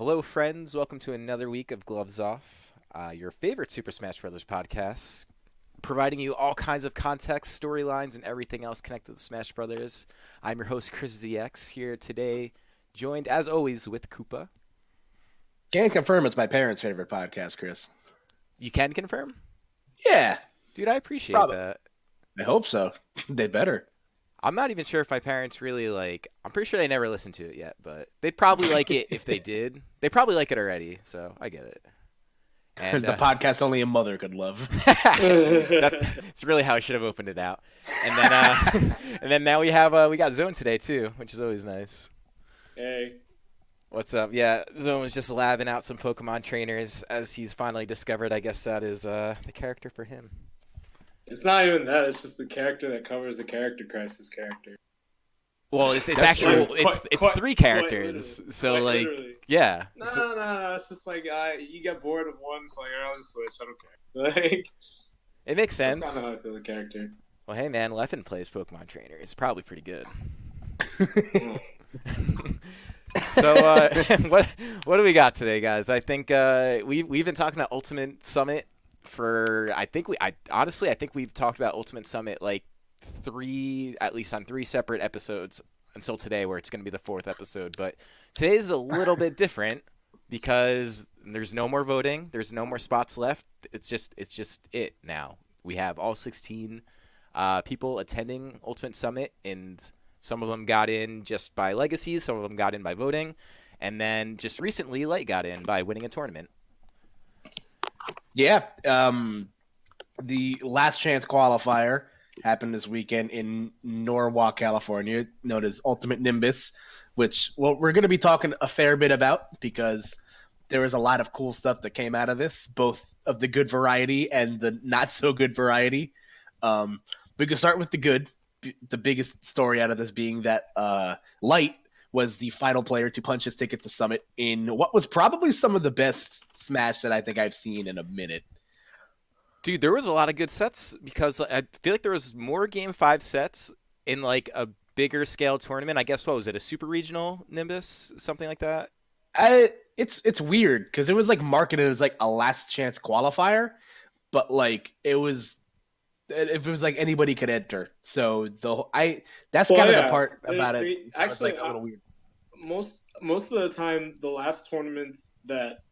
Hello, friends. Welcome to another week of Gloves Off, your favorite Super Smash Bros. Podcast, providing you all kinds of context, storylines, and everything else connected to Smash Brothers. I'm your host, Chris ZX, here today, joined, as always, with Koopa. Can't confirm it's my parents' favorite podcast, Chris. You can confirm? Yeah. Dude, I appreciate Probably. that. I hope so. They better. I'm not even sure if my parents really I'm pretty sure they never listened to it yet, but they'd probably like it if they did. They probably like it already, so I get it. And the podcast only a mother could love. That's really how I should have opened it out. And then and then now we got Zone today too, which is always nice. Hey. What's up? Yeah, Zone was just labbing out some Pokemon trainers as he's finally discovered, I guess that is the character for him. It's not even that, it's just the character that covers the Character Crisis character. Well, it's actually it's three characters. So like literally. Yeah. No. It's just like you get bored of one, so like I'll just switch. I don't care. Like it makes sense. That's kind of how I feel the character. Well, hey man, Leffen plays Pokemon Trainer. It's probably pretty good. So what do we got today, guys? I think we've been talking about Ultimate Summit for I think we've talked about Ultimate Summit like at least on three separate episodes until today, where it's going to be the fourth episode. But today's is a little bit different because there's no more voting, there's no more spots left. It's just it now. We have all 16 people attending Ultimate Summit, and some of them got in just by legacies, some of them got in by voting, and then just recently Light got in by winning a tournament. Yeah. The last chance qualifier happened this weekend in Norwalk, California, known as Ultimate Nimbus, which we're going to be talking a fair bit about because there was a lot of cool stuff that came out of this, both of the good variety and the not so good variety. We can start with the good. The biggest story out of this being that Light was the final player to punch his ticket to Summit in what was probably some of the best Smash that I think I've seen in a minute. Dude, there was a lot of good sets because I feel like there was more Game 5 sets in like a bigger scale tournament. I guess, what was it, a super regional Nimbus? Something like that? It's weird because it was like marketed as like a last chance qualifier, but like if it was like anybody could enter. So that's kind of the part about it. Actually, like a little weird. Most of the time, the last tournaments that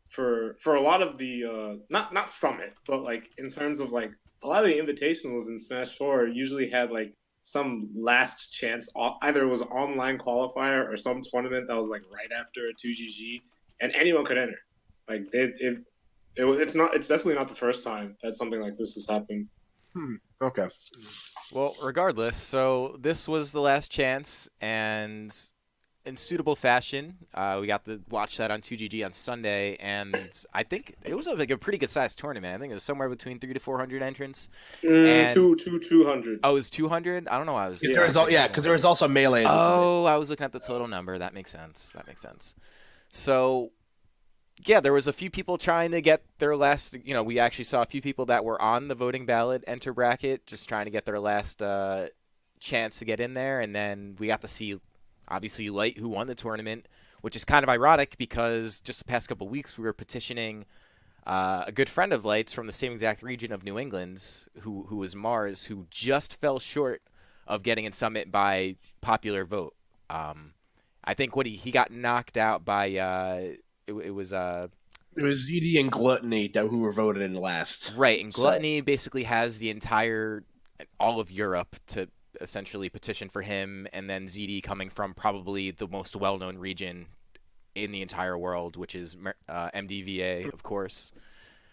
for a lot of the not Summit, but like in terms of like a lot of the invitationals in Smash 4 usually had like some last chance. Either it was an online qualifier or some tournament that was like right after a 2GG, and anyone could enter. Like it's definitely not the first time that something like this has happened. Okay. Well, regardless, so this was the last chance, and in suitable fashion, we got to watch that on 2GG on Sunday, and I think it was like a pretty good sized tournament. I think it was somewhere between 300 to 400 entrants. 200. Oh, it was 200? I don't know why I was. Because there was also Melee. Oh, I was looking at the total number. That makes sense. So, yeah, there was a few people trying to get their last. We actually saw a few people that were on the voting ballot enter bracket, just trying to get their last chance to get in there, and then we got to see, obviously, Light, who won the tournament, which is kind of ironic because just the past couple of weeks we were petitioning a good friend of Light's from the same exact region of New England, who was Mars, who just fell short of getting in Summit by popular vote. I think he got knocked out by it was ZD and Gluttony who were voted in last. Right, and Gluttony basically has all of Europe to essentially petition for him, and then ZD coming from probably the most well-known region in the entire world, which is MDVA, of course.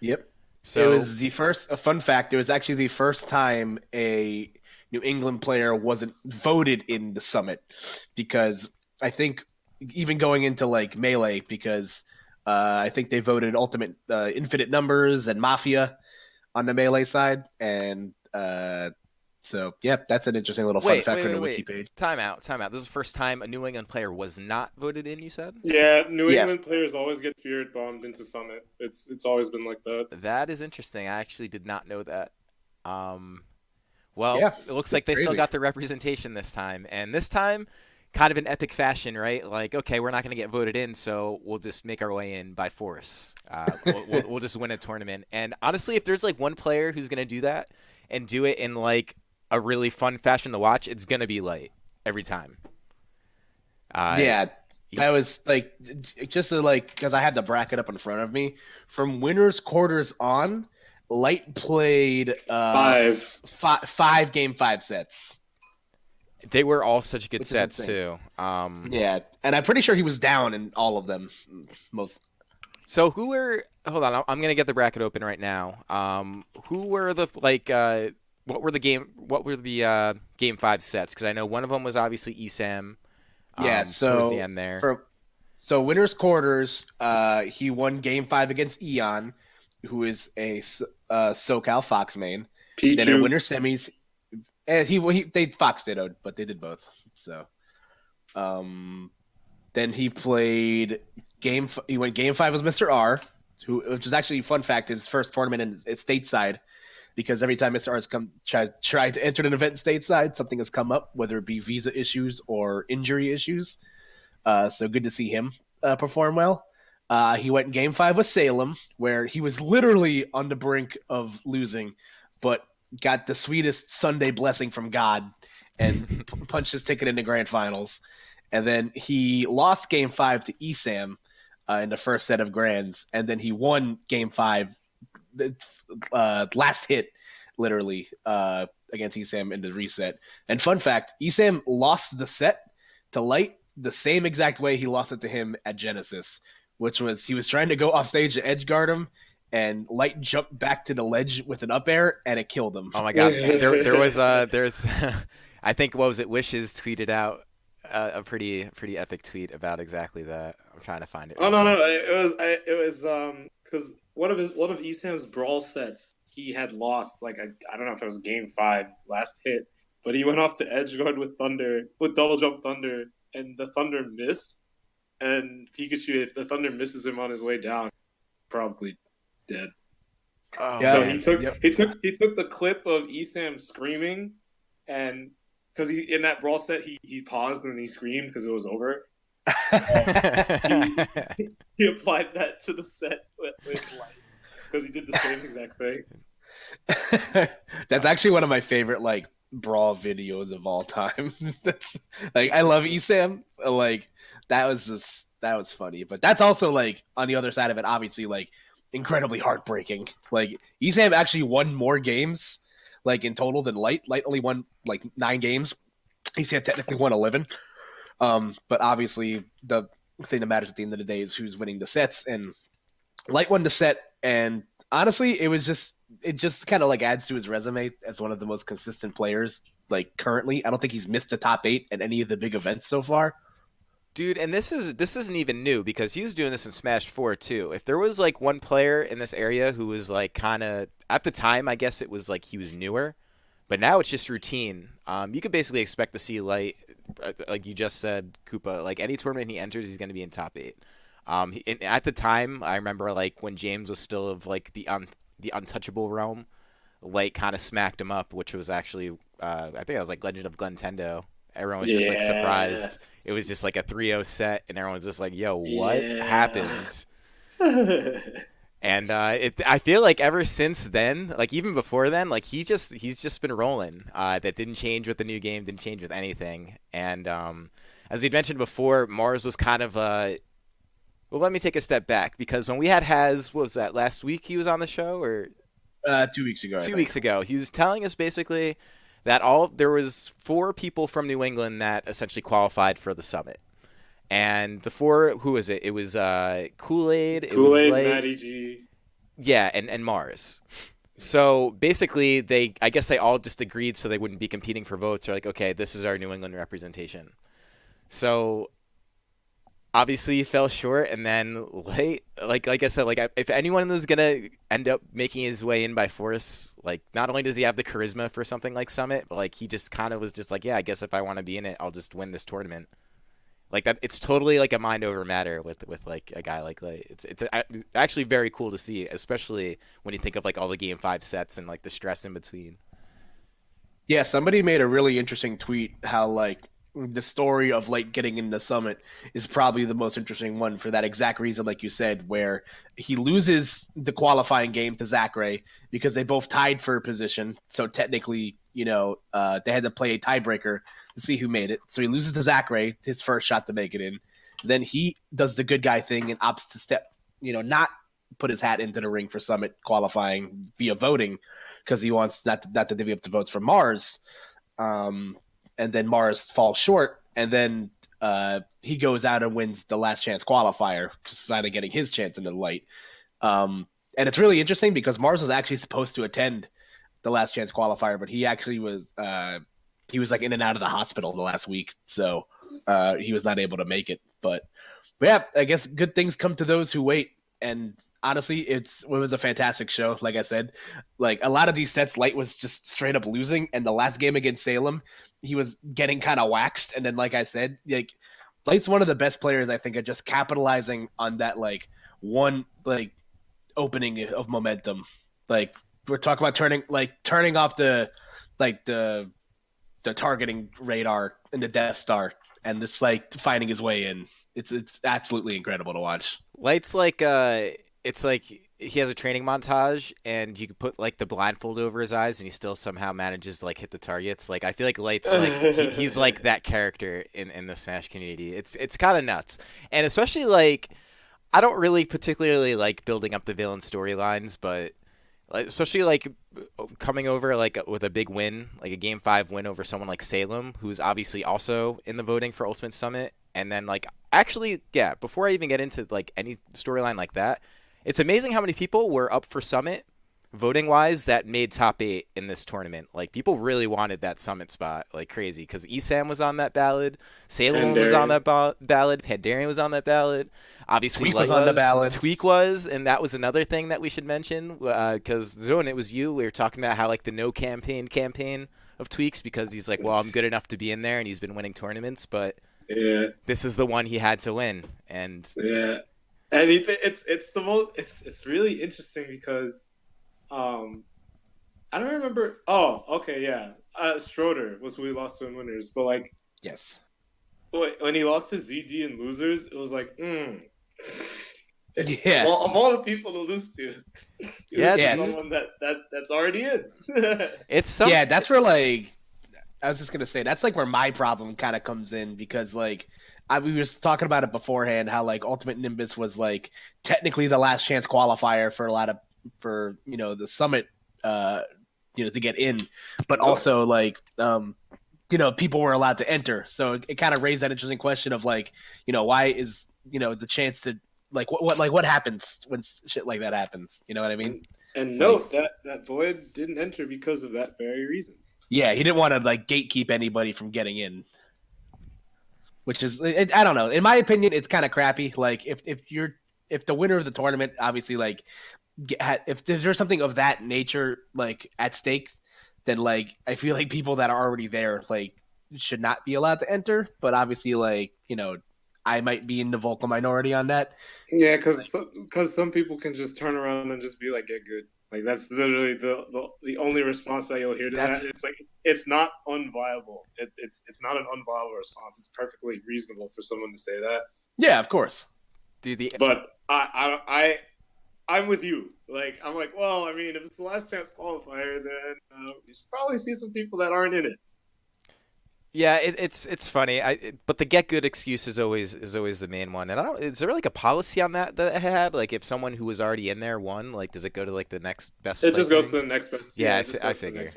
Yep. So it was a fun fact, it was actually the first time a New England player wasn't voted in the Summit, because I think even going into like Melee, because I think they voted Ultimate Infinite Numbers and Mafia on the Melee side, and so, yeah, that's an interesting little fun fact from the wiki page. Time out. This is the first time a New England player was not voted in, you said? Yeah, New England players always get spirit bombed into Summit. It's always been like that. That is interesting. I actually did not know that. It looks like they still got the representation this time. And this time, kind of in epic fashion, right? Like, okay, we're not going to get voted in, so we'll just make our way in by force. We'll just win a tournament. And honestly, if there's like one player who's going to do that and do it in like a really fun fashion to watch, it's going to be Light every time. Yeah, that was like just to like because I had the bracket up in front of me. From winners quarters on, Light played five game 5 sets. They were all such good Which is sets insane. too. Yeah, and I'm pretty sure he was down in all of them. So who were? Hold on, I'm gonna get the bracket open right now. Who were the like? What were the game 5 sets? Because I know one of them was obviously ESAM. Yeah, so towards the end there. So winners quarters, he won game 5 against Eon, who is a SoCal Fox main. PQ. Then in winner semis, and they Fox dittoed, but they did both. So, then he played he went game 5 as Mr. R, which is actually a fun fact, his first tournament in stateside, because every time Mr. R has tried to enter an event stateside, something has come up, whether it be visa issues or injury issues. So good to see him perform well. He went game 5 with Salem, where he was literally on the brink of losing, but got the sweetest Sunday blessing from God and punched his ticket into grand finals. And then he lost game 5 to ESAM in the first set of grands, and then he won game 5, last hit, literally, against ESAM in the reset. And fun fact, ESAM lost the set to Light the same exact way he lost it to him at Genesis, which was he was trying to go off stage to edge guard him, and Light jumped back to the ledge with an up air, and it killed him. Oh my god, there's I think what was it? Wishes tweeted out a pretty epic tweet about exactly that. I'm trying to find it. Oh no, it was because one of ESAM's brawl sets he had lost, like I don't know if it was game 5 last hit, but he went off to edge guard with double jump Thunder, and the Thunder missed, and Pikachu, if the Thunder misses him on his way down, probably dead. Oh, yeah, so man. he took the clip of ESAM screaming, and because in that brawl set he paused and then he screamed because it was over. He applied that to the set with Light because he did the same exact thing. That's actually one of my favorite like brawl videos of all time. That's like I love ESAM. Like that was funny, but that's also like on the other side of it, obviously like incredibly heartbreaking. Like ESAM actually won more games like in total than Light. Light only won like 9 games. ESAM technically won 11. But obviously the thing that matters at the end of the day is who's winning the sets, and Light won the set, and honestly it just kind of like adds to his resume as one of the most consistent players like currently. I don't think he's missed a top 8 at any of the big events so far. Dude, and this isn't even new because he was doing this in Smash 4 too. If there was like one player in this area who was like kind of at the time, I guess it was like he was newer, but now it's just routine. You could basically expect to see Light, like you just said, Koopa, like any tournament he enters, he's going to be in top 8. At the time, I remember like when James was still of like the untouchable realm, Light kind of smacked him up, which was actually I think that was like Legend of Glintendo. Everyone was just like surprised. It was just like a 3-0 set, and everyone's just like, "Yo, what happened?" And I feel like ever since then, like even before then, like he's just been rolling. That didn't change with the new game, didn't change with anything. And as we mentioned before, Mars was kind of well, let me take a step back because when we had Haz, what was that, last week he was on the show or 2 weeks ago. 2 weeks ago, he was telling us basically that there was 4 people from New England that essentially qualified for the summit. And the 4, who was it? It was Kool-Aid, Matty G. Yeah, and Mars. So basically, I guess they all just agreed so they wouldn't be competing for votes. They're like, okay, this is our New England representation. So obviously he fell short, and then like I said, like if anyone is gonna end up making his way in by force, like not only does he have the charisma for something like Summit, but like he just kind of was just like, yeah, I guess if I want to be in it, I'll just win this tournament. Like that, it's totally like a mind over matter with like a guy like it's actually very cool to see, especially when you think of like all the game 5 sets and like the stress in between. Yeah, somebody made a really interesting tweet how like the story of Light getting in the Summit is probably the most interesting one for that exact reason, like you said, where he loses the qualifying game to Zachary because they both tied for a position. So technically, they had to play a tiebreaker to see who made it. So he loses to Zachary, his first shot to make it in. Then he does the good guy thing and opts to step, not put his hat into the ring for Summit qualifying via voting because he wants not to divvy up the votes for Mars. And then Mars falls short, and then he goes out and wins the last chance qualifier, finally getting his chance into the Light. And it's really interesting because Mars was actually supposed to attend the last chance qualifier, but he actually was like in and out of the hospital the last week, so he was not able to make it. But yeah, I guess good things come to those who wait. And honestly, it was a fantastic show. Like I said, like a lot of these sets, Light was just straight up losing. And the last game against Salem, he was getting kind of waxed. And then, like I said, like Light's one of the best players, I think, at just capitalizing on that one opening of momentum. Like we're talking about turning off the targeting radar in the Death Star and just finding his way in. It's absolutely incredible to watch. Light's it's like he has a training montage, and you could put the blindfold over his eyes, and he still somehow manages to hit the targets. I feel like Light's he's like that character in the Smash community. It's kind of nuts, and especially I don't really particularly like building up the villain storylines, but especially coming over with a big win, like a Game 5 win over someone like Salem, who's obviously also in the voting for Ultimate Summit, and then actually, yeah, before I even get into any storyline like that, it's amazing how many people were up for Summit voting wise that made top 8 in this tournament. People really wanted that Summit spot like crazy because Esam was on that ballot, Salem was on that ballot, Pandarian was on that ballot, obviously Tweak was on the ballot. Tweak was, and that was another thing that we should mention because Zone, it was you. We were talking about how the no campaign of Tweaks because he's well, I'm good enough to be in there, and he's been winning tournaments, but yeah, this is the one he had to win, and yeah, and it's the most. It's really interesting because, I don't remember. Oh, okay, yeah. Schroeder was who we lost to in winners, but yes, when he lost to ZD in losers, it was yeah. Well, of all the people to lose to, yeah, someone that's already in. Yeah, that's where I was just gonna say that's where my problem kind of comes in because we were talking about it beforehand how Ultimate Nimbus was technically the last chance qualifier for the Summit to get in, but also people were allowed to enter, so it kind of raised that interesting question of why is the chance to what happens when shit like that happens, you know what I mean? And note that Void didn't enter because of that very reason. Yeah, he didn't want to gatekeep anybody from getting in, which is I don't know. In my opinion, it's kind of crappy. If the winner of the tournament, obviously, if there's something of that nature at stake, then I feel people that are already there should not be allowed to enter. But obviously, I might be in the vocal minority on that. Yeah, because some people can just turn around and just be get good. That's literally the only response that you'll hear to that. It's it's not unviable. It's not an unviable response. It's perfectly reasonable for someone to say that. Yeah, of course. But I'm with you. I'm well, I mean, if it's the last chance qualifier, then you should probably see some people that aren't in it. Yeah, it's funny. But the get good excuse is always the main one. And is there a policy on that I had? If someone who was already in there won, does it go to the next best? It just goes to the next best. Yeah, I figure.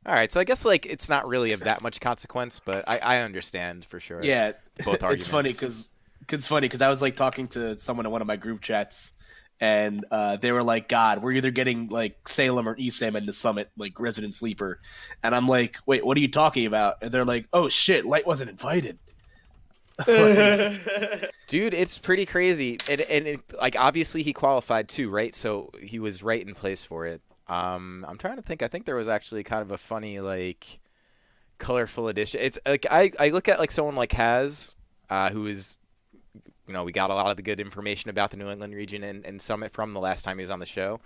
All right, so I guess it's not really of that much consequence, but I understand for sure. Yeah, both arguments. It's funny because I was talking to someone in one of my group chats, and they were God, we're either getting Salem or Esam in the Summit, Resident Sleeper. And I'm wait, what are you talking about? And they're oh shit, Light wasn't invited. Dude, it's pretty crazy. And obviously he qualified too, right? So he was right in place for it. I'm trying to think. I think there was actually kind of a funny colorful addition. It's I look at someone like Haz, who is, we got a lot of the good information about the New England region and Summit from the last time he was on the show.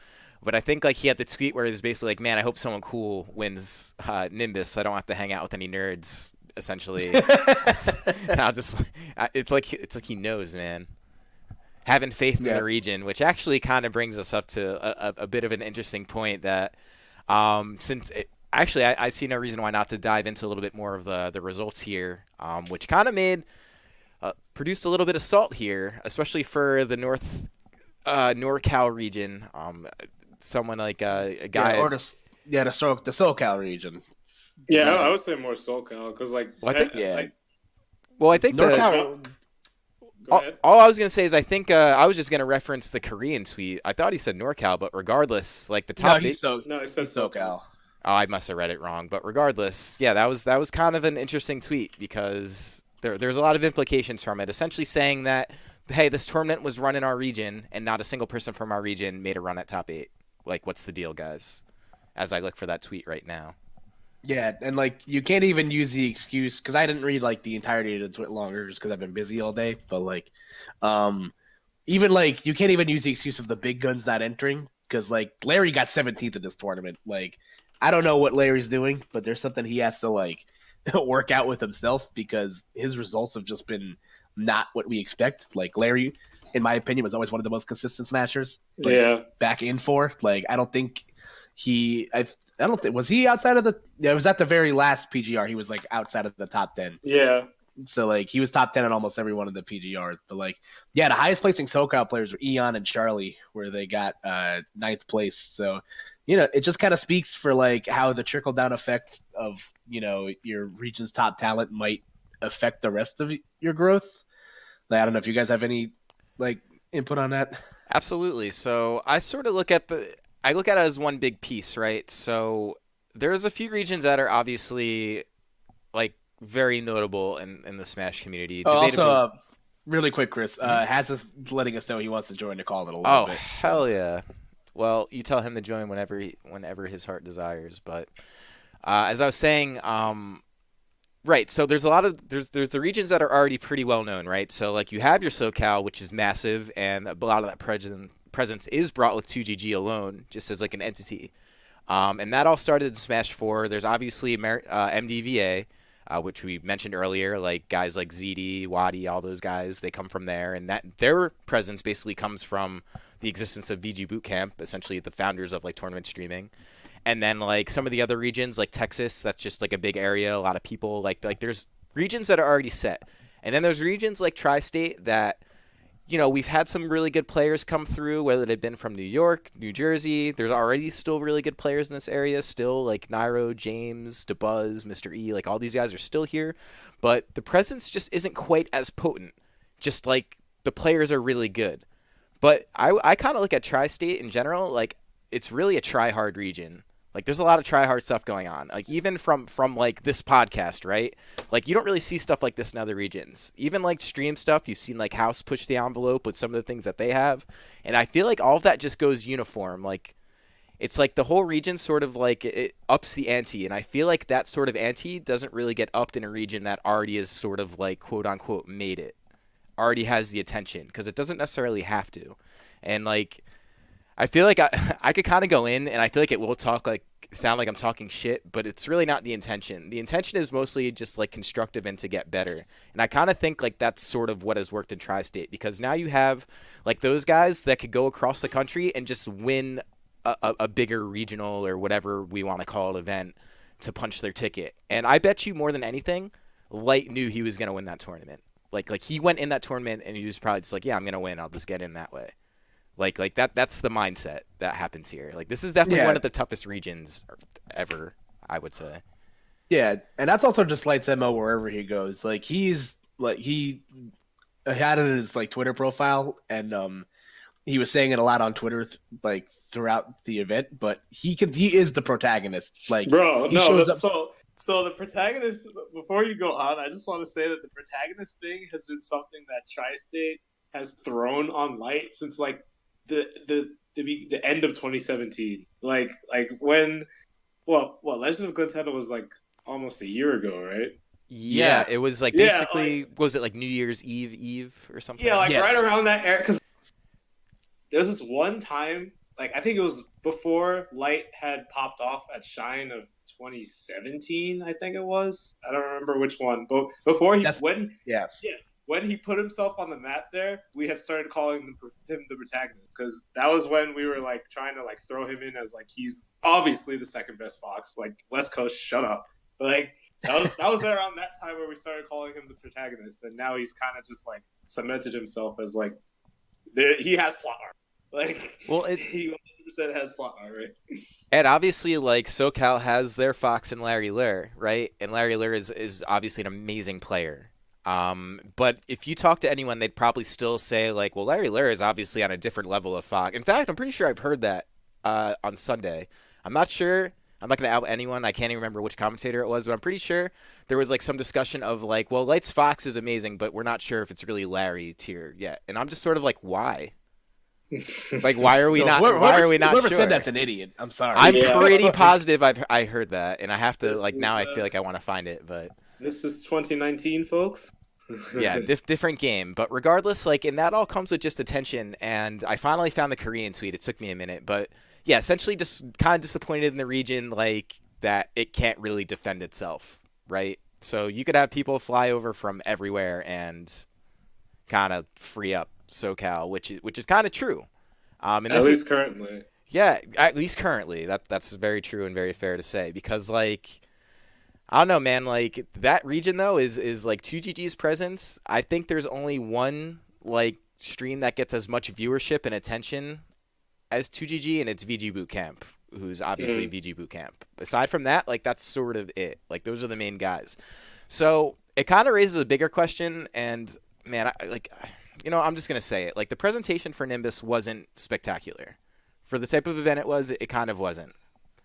But I think he had the tweet where he's basically man, I hope someone cool wins Nimbus so I don't have to hang out with any nerds essentially. It's like he knows, man. Having faith in the region, which actually kind of brings us up to a bit of an interesting point that I see no reason why not to dive into a little bit more of the results here, which kind of produced a little bit of salt here, especially for the NorCal region. Someone like a guy. The SoCal region. Yeah, I would say more SoCal because I think NorCal. All I was going to say is I think I was just going to reference the Korean tweet. I thought he said NorCal, but regardless, like the top he said SoCal. Oh, I must have read it wrong. But regardless, yeah, that was kind of an interesting tweet because there's a lot of implications from it. Essentially saying that, hey, this tournament was run in our region and not a single person from our region made a run at top 8. Like, what's the deal, guys? As I look for that tweet right now. Yeah, and like you can't even use the excuse because I didn't read like the entirety of the tweet longer just because I've been busy all day. But like, even like you can't even use the excuse of the big guns not entering because like Larry got 17th in this tournament. Like, I don't know what Larry's doing, but there's something he has to like work out with himself because his results have just been not what we expect. Like Larry, in my opinion, was always one of the most consistent smashers. Like, back and forth. Like I don't think I don't think was he outside of the. Yeah, it was at the very last PGR. He was like outside of the top 10. Yeah. So like he was top 10 in almost every one of the PGRs. But like, yeah, the highest placing SoCal players were Eon and Charlie, where they got 9th place. So, it just kind of speaks for like how the trickle down effect of your region's top talent might affect the rest of your growth. Like, I don't know if you guys have any like input on that. Absolutely. So I sort of look at it as one big piece, right? So there's a few regions that are obviously like very notable in the Smash community. Also, really quick, Chris, has us letting us know he wants to join the call in a little bit. Oh, hell yeah. Well, you tell him to join whenever his heart desires. But as I was saying, right, so there's there's the regions that are already pretty well known, right? So like you have your SoCal, which is massive, and a lot of that presence is brought with 2GG alone, just as like an entity. And that all started in Smash 4. There's obviously MDVA, which we mentioned earlier, like guys like ZD, Wadi, all those guys, they come from there. And that their presence basically comes from the existence of VG Bootcamp, essentially the founders of like tournament streaming. And then like some of the other regions like Texas, that's just like a big area, a lot of people. Like there's regions that are already set. And then there's regions like Tri-State that we've had some really good players come through, whether they've been from New York, New Jersey. There's already still really good players in this area still, like Nairo, James, Dabuz, Mr. E. Like all these guys are still here. But the presence just isn't quite as potent. Just like the players are really good. But I kind of look at Tri-State in general, like it's really a try-hard region. Like there's a lot of try-hard stuff going on. Like even from like this podcast, right? Like you don't really see stuff like this in other regions. Even like stream stuff, you've seen like House push the envelope with some of the things that they have. And I feel like all of that just goes uniform. Like it's like the whole region sort of like it ups the ante. And I feel like that sort of ante doesn't really get upped in a region that already is sort of like quote unquote made it. Already has the attention because it doesn't necessarily have to. And like I feel like I could kind of go in and I feel like it will sound like I'm talking shit, but it's really not the intention. The intention is mostly just like constructive and to get better. And I kind of think like that's sort of what has worked in Tri-State because now you have like those guys that could go across the country and just win a bigger regional or whatever we want to call it event to punch their ticket. And I bet you more than anything, Light knew he was going to win that tournament. Like he went in that tournament and he was probably just like, yeah, I'm going to win. I'll just get in that way. Like that's the mindset that happens here. Like this is definitely one of the toughest regions ever, I would say. Yeah, and that's also just Light's MO wherever he goes. Like he had it in his like Twitter profile, and he was saying it a lot on Twitter like throughout the event. But he is the protagonist. Like bro, no. So the protagonist. Before you go on, I just want to say that the protagonist thing has been something that Tri-State has thrown on Light since like the end of 2017, like when Legend of Glintenda was like almost a year ago, right? Yeah, it was like basically was it like New Year's Eve or something? Yeah, like right around that era. Because there was this one time, like I think it was before Light had popped off at Shine of 2017, I think it was. I don't remember which one, but before when he put himself on the map there, we had started calling him the protagonist, because that was when we were like trying to like throw him in as like he's obviously the second best Fox. Like, West Coast, shut up. Like, that was there around that time where we started calling him the protagonist, and now he's kind of just like cemented himself as like he has plot armor. Like, well, he 100% has plot armor. Right? And obviously, like, SoCal has their Fox and Larry Lurr, right? And Larry Lurr is obviously an amazing player. But if you talk to anyone, they'd probably still say, like, well, Larry Lurr is obviously on a different level of Fox. In fact, I'm pretty sure I've heard that on Sunday. I'm not sure. I'm not going to out anyone. I can't even remember which commentator it was, but I'm pretty sure there was, like, some discussion of, like, well, Lights Fox is amazing, but we're not sure if it's really Larry tier yet. And I'm just sort of like, why? Like, why are we not sure? Whoever said that's an idiot. I'm sorry. I'm pretty positive I heard that, and I have to, like, now I feel like I want to find it, but... This is 2019, folks. Yeah, different game. But regardless, like, and that all comes with just attention, and I finally found the Korean tweet. It took me a minute, but... Yeah, essentially just kind of disappointed in the region, like, that it can't really defend itself, right? So you could have people fly over from everywhere and kind of free up SoCal, which is kind of true. And at least currently. Yeah, at least currently. That's very true and very fair to say, because, like, I don't know, man. Like, that region, though, is like 2GG's presence. I think there's only one, like, stream that gets as much viewership and attention as 2GG, and it's VG Bootcamp, who's obviously VG Bootcamp. Aside from that, like, that's sort of it. Like, those are the main guys. So it kind of raises a bigger question, and, man, I'm just going to say it. Like, the presentation for Nimbus wasn't spectacular. For the type of event it was, it kind of wasn't.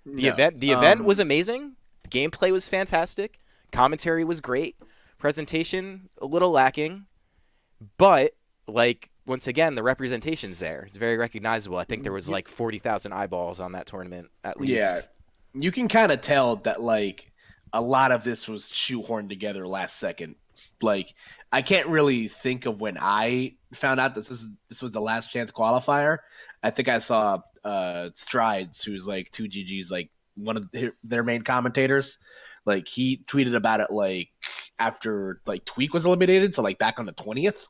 The event was amazing. The gameplay was fantastic. Commentary was great. Presentation, a little lacking. But, like... Once again, the representation's there. It's very recognizable. I think there was like 40,000 eyeballs on that tournament at least. Yeah, you can kind of tell that like a lot of this was shoehorned together last second. Like, I can't really think of when I found out that this was the last chance qualifier. I think I saw Strides, who's like 2GG's like one of their main commentators. Like, he tweeted about it like after like Tweak was eliminated, so like back on the 20th.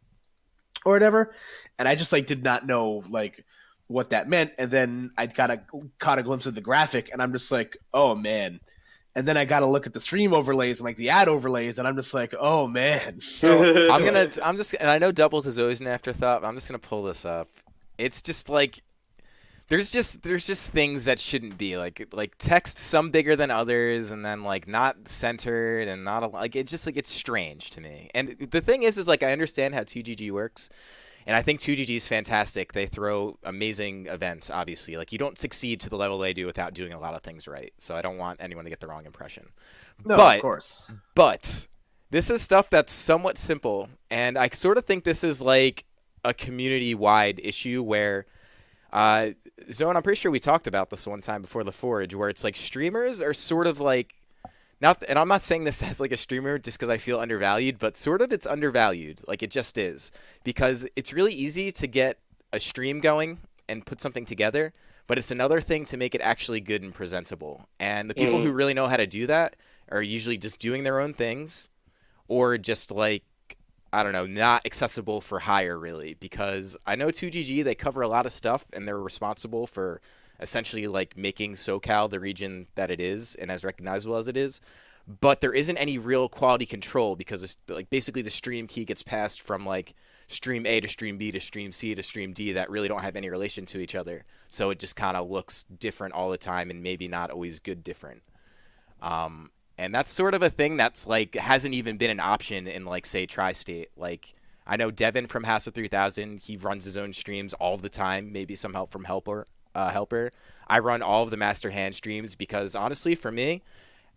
Or whatever, and I just like did not know like what that meant, and then I caught a glimpse of the graphic, and I'm just like, oh man, and then I got to look at the stream overlays and like the ad overlays, and I'm just like, oh man. So and I know Doubles is always an afterthought, but I'm just gonna pull this up. It's just like there's just things that shouldn't be like text some bigger than others, and then like not centered and not like it just like it's strange to me. And the thing is like I understand how 2GG works, and I think 2GG is fantastic. They throw amazing events. Obviously, like you don't succeed to the level they do without doing a lot of things right. So I don't want anyone to get the wrong impression. No, of course. But this is stuff that's somewhat simple, and I sort of think this is like a community-wide issue where. Zone, I'm pretty sure we talked about this one time before the Forge, where it's like streamers are sort of like, and I'm not saying this as like a streamer just because I feel undervalued, but sort of it's undervalued, like it just is, because it's really easy to get a stream going and put something together, but it's another thing to make it actually good and presentable. And the people who really know how to do that are usually just doing their own things, or just like, I don't know, not accessible for hire, really, because I know 2GG, they cover a lot of stuff, and they're responsible for essentially, like, making SoCal the region that it is and as recognizable as it is, but there isn't any real quality control because, it's, like, basically the stream key gets passed from, like, stream A to stream B to stream C to stream D that really don't have any relation to each other, so it just kind of looks different all the time and maybe not always good different. And that's sort of a thing that's, like, hasn't even been an option in, like, say, Tri-State. Like, I know Devin from House of 3000, he runs his own streams all the time, maybe some help from Helper. I run all of the Master Hand streams because, honestly, for me,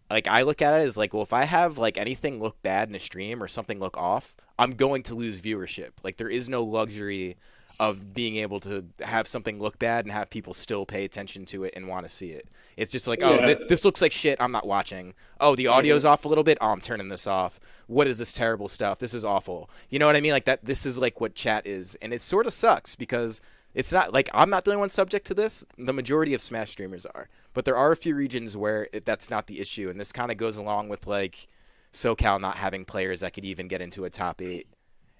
like, I look at it as, like, well, if I have, like, anything look bad in a stream or something look off, I'm going to lose viewership. Like, there is no luxury of being able to have something look bad and have people still pay attention to it and want to see it. It's just like, this looks like shit, I'm not watching. Oh, the audio's off a little bit, oh, I'm turning this off. What is this terrible stuff? This is awful. You know what I mean? Like, that. This is like what chat is. And it sort of sucks because It's not like I'm not the only one subject to this. The majority of Smash streamers are, but there are a few regions where that's not the issue, and this kind of goes along with like SoCal not having players that could even get into a top 8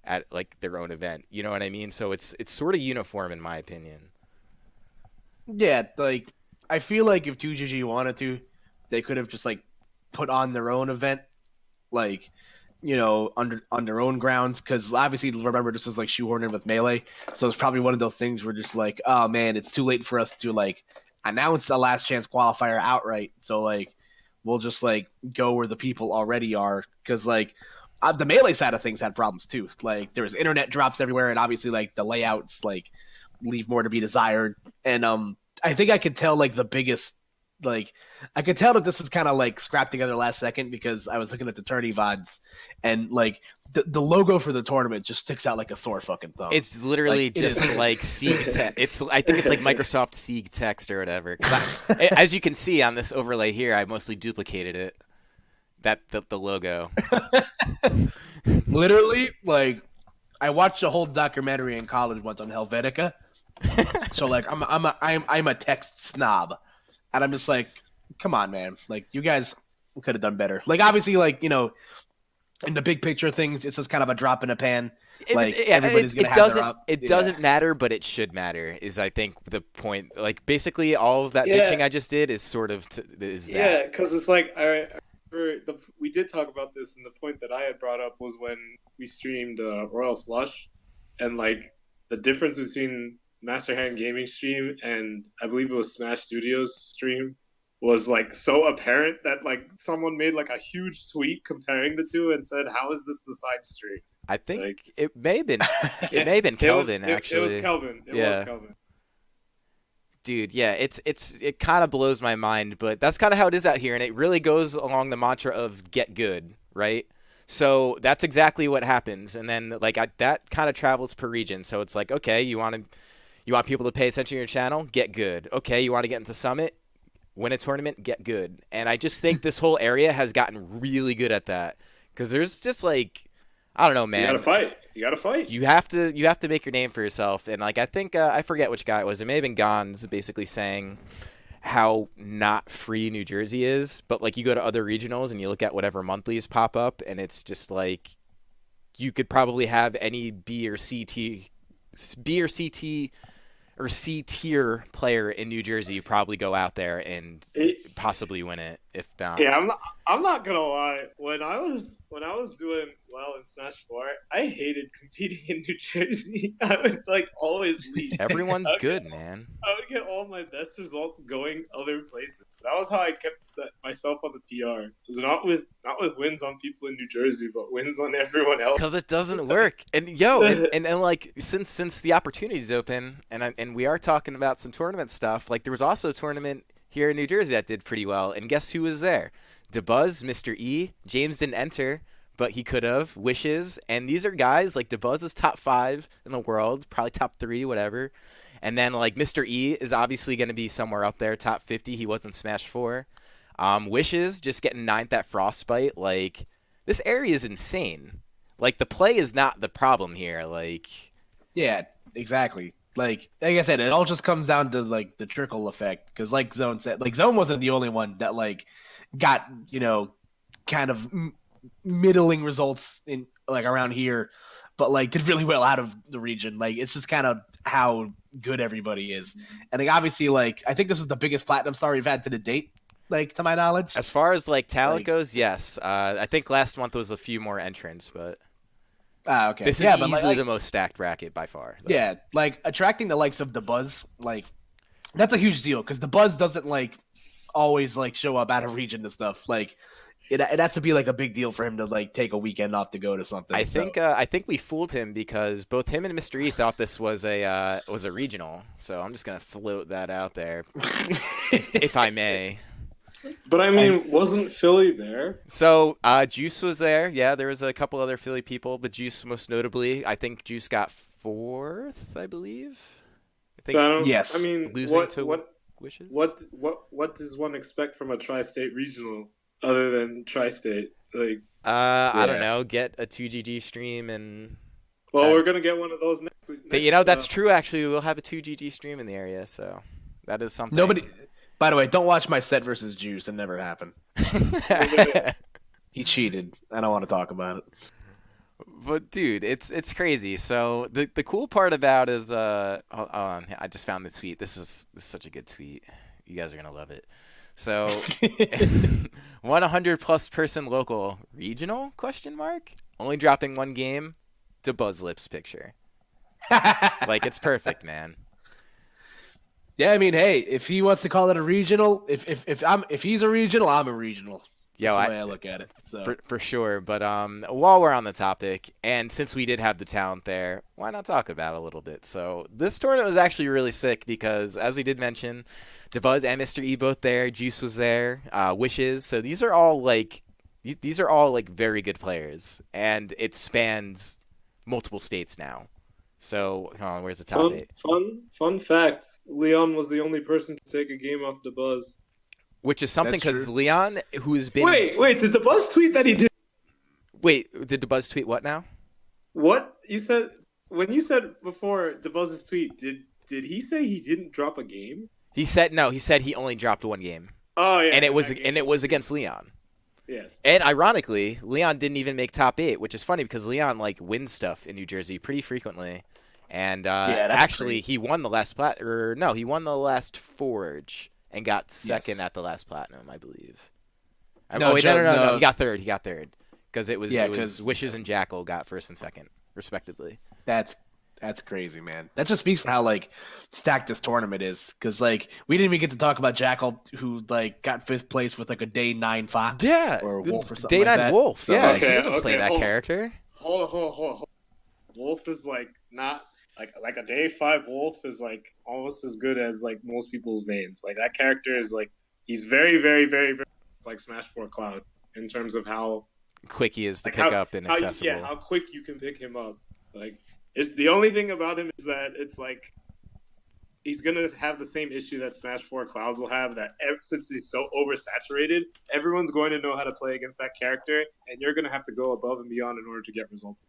at like their own event. You know what I mean? So it's sort of uniform in my opinion. Yeah, like I feel like if 2GG wanted to, they could have just like put on their own event, like on their own grounds. Because obviously, remember this was like shoehorned in with Melee, so it's probably one of those things where just like, oh man, it's too late for us to like announce a last chance qualifier outright. So like, we'll just like go where the people already are. Because like the Melee side of things had problems too. Like there was internet drops everywhere, and obviously like the layouts like leave more to be desired. And I think I could tell like the biggest, like I could tell that this is kind of like scrapped together last second, because I was looking at the tourney VODs, and like the logo for the tournament just sticks out like a sore fucking thumb. It's literally like, just like Sieg text. I think it's like Microsoft Sieg text or whatever. As you can see on this overlay here, I mostly duplicated it. The logo. Literally, like I watched a whole documentary in college once on Helvetica. So like I'm a text snob, and I'm just like, come on, man, like you guys could have done better. Like obviously, like in the big picture of things, it's just kind of a drop in a pan. Like everybody's gonna have their up. It doesn't matter, but it should matter. Is I think the point. Like basically, all of that bitching I just did is sort of is that. Yeah, because it's like we did talk about this, and the point that I had brought up was when we streamed Royal Flush, and like the difference between Master Hand Gaming stream and I believe it was Smash Studios stream was like so apparent that like someone made like a huge tweet comparing the two and said, "How is this the side stream?" I think like, it may have been Kelvin actually. It was Kelvin. It was Kelvin. Dude, yeah, it kind of blows my mind, but that's kind of how it is out here, and it really goes along the mantra of get good, right? So that's exactly what happens, and then like that kind of travels per region. So it's like, okay, you want people to pay attention to your channel, get good. Okay, you want to get into Summit, win a tournament, get good. And I just think this whole area has gotten really good at that, because there's just like, I don't know, man. You gotta fight. You have to make your name for yourself. And like I think I forget which guy it was. It may have been Gonz basically saying how not free New Jersey is, but like you go to other regionals and you look at whatever monthlies pop up, and it's just like you could probably have any B or C tier player in New Jersey probably go out there and possibly win it, if not. Yeah, I'm not gonna lie. When I was doing well in Smash 4, I hated competing in New Jersey. I would like always leave. Everyone's good, man. I would get all my best results going other places. That was how I kept myself on the PR. It was not with wins on people in New Jersey, but wins on everyone else. Because it doesn't work. And and like since the opportunity's open, and we are talking about some tournament stuff. Like there was also a tournament here in New Jersey that did pretty well, and guess who was there? Dabuz, Mr. E. James didn't enter, but he could have. Wishes, and these are guys like Dabuz is top 5 in the world, probably top 3, whatever. And then like Mr. E is obviously going to be somewhere up there, top 50. He was in Smash 4. Wishes just getting 9th at Frostbite. Like this area is insane. Like the play is not the problem here. Like yeah, exactly. Like I said, it all just comes down to like the trickle effect. Because like Zone said, like Zone wasn't the only one that like got kind of middling results in like around here, but like did really well out of the region. Like it's just kind of how good everybody is. And like obviously, like I think this is the biggest platinum star we've had to the date, like to my knowledge. As far as like talent goes, yes. I think last month was a few more entrants, but okay. This is easily the most stacked bracket by far. Though. Yeah, like attracting the likes of Dabuz, like that's a huge deal, because Dabuz doesn't like always like show up out of region and stuff. Like it has to be like a big deal for him to like take a weekend off to go to something. I think we fooled him, because both him and Mr. E thought this was a regional. So I'm just gonna float that out there, if I may. But I mean, wasn't Philly there? So Juice was there. Yeah, there was a couple other Philly people, but Juice most notably. I think Juice got 4th, I believe. Yes. I mean, losing to Wishes. What does one expect from a tri-state regional other than tri-state? Like, I don't know. Get a 2GG stream and Well, we're gonna get one of those next week. That's true. Actually, we'll have a 2GG stream in the area, so that is something. Nobody. By the way, don't watch my set versus Juice. It never happened. He cheated. I don't want to talk about it. But dude, it's crazy. So the cool part about is hold on, I just found the tweet. This is such a good tweet. You guys are gonna love it. So 100 plus person local regional ? Only dropping one game. Dabuz lips picture. Like it's perfect, man. Yeah, I mean, hey, if he wants to call it a regional, if he's a regional, I'm a regional. Yo, That's the way I look at it. So. For sure. But while we're on the topic, and since we did have the talent there, why not talk about it a little bit? So this tournament was actually really sick because, as we did mention, Dabuz and Mr. E both there. Juice was there. Wishes. So these are all very good players, and it spans multiple states now. So, hold on, where's the top 8? Fun fact: Leon was the only person to take a game off Dabuz. Which is something because Leon, who's been... Wait, did Dabuz tweet that he did? Wait, did Dabuz tweet what now? What? You said... When you said before Dabuz's tweet, did he say he didn't drop a game? He said no, he said he only dropped one game. Oh, yeah. And it was against Leon. Yes. And ironically, Leon didn't even make top 8, which is funny because Leon wins stuff in New Jersey pretty frequently. And actually, he won the last he won the last Forge. And got second at the last Platinum, I believe. No, he got third. Because it was Wishes and Jackal got first and second, respectively. That's crazy, man. That just speaks for how stacked this tournament is. Because we didn't even get to talk about Jackal, who got 5th place with a day 9 Fox. Yeah, or Wolf or something day 9 that. Wolf. So, yeah, he doesn't play that character. Hold on. Wolf is not. Like a day 5 Wolf is almost as good as most people's mains. That character is he's very, very, very, very like Smash 4 Cloud in terms of how quick he is to pick up and accessible. How quick you can pick him up. It's the only thing about him is that it's he's gonna have the same issue that Smash 4 Clouds will have. That since he's so oversaturated, everyone's going to know how to play against that character, and you're gonna have to go above and beyond in order to get results.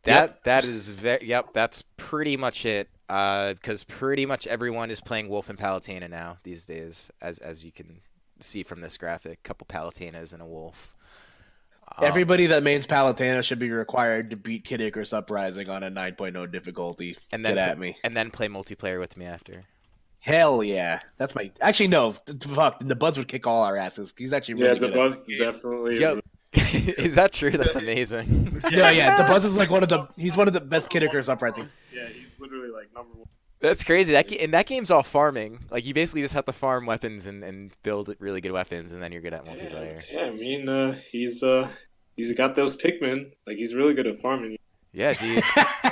That's pretty much it. Because pretty much everyone is playing Wolf and Palutena now these days, as you can see from this graphic. Couple Palutenas and a Wolf. Everybody that mains Palutena should be required to beat Kid Icarus Uprising on a 9.0 difficulty. And then Get at me. And then play multiplayer with me after. Hell yeah. That's my... Actually, no. Fuck. The Buzz would kick all our asses. He's actually really good. Yeah, the Buzz definitely... Yep. Is that true? That's amazing. Yeah. The Buzz is he's one of the best Kid Icarus Uprising. Yeah, he's literally number 1. That's crazy. That game's all farming. You basically just have to farm weapons and build really good weapons, and then you're good at multiplayer. Yeah, I mean, he's got those Pikmin. He's really good at farming. Yeah, dude.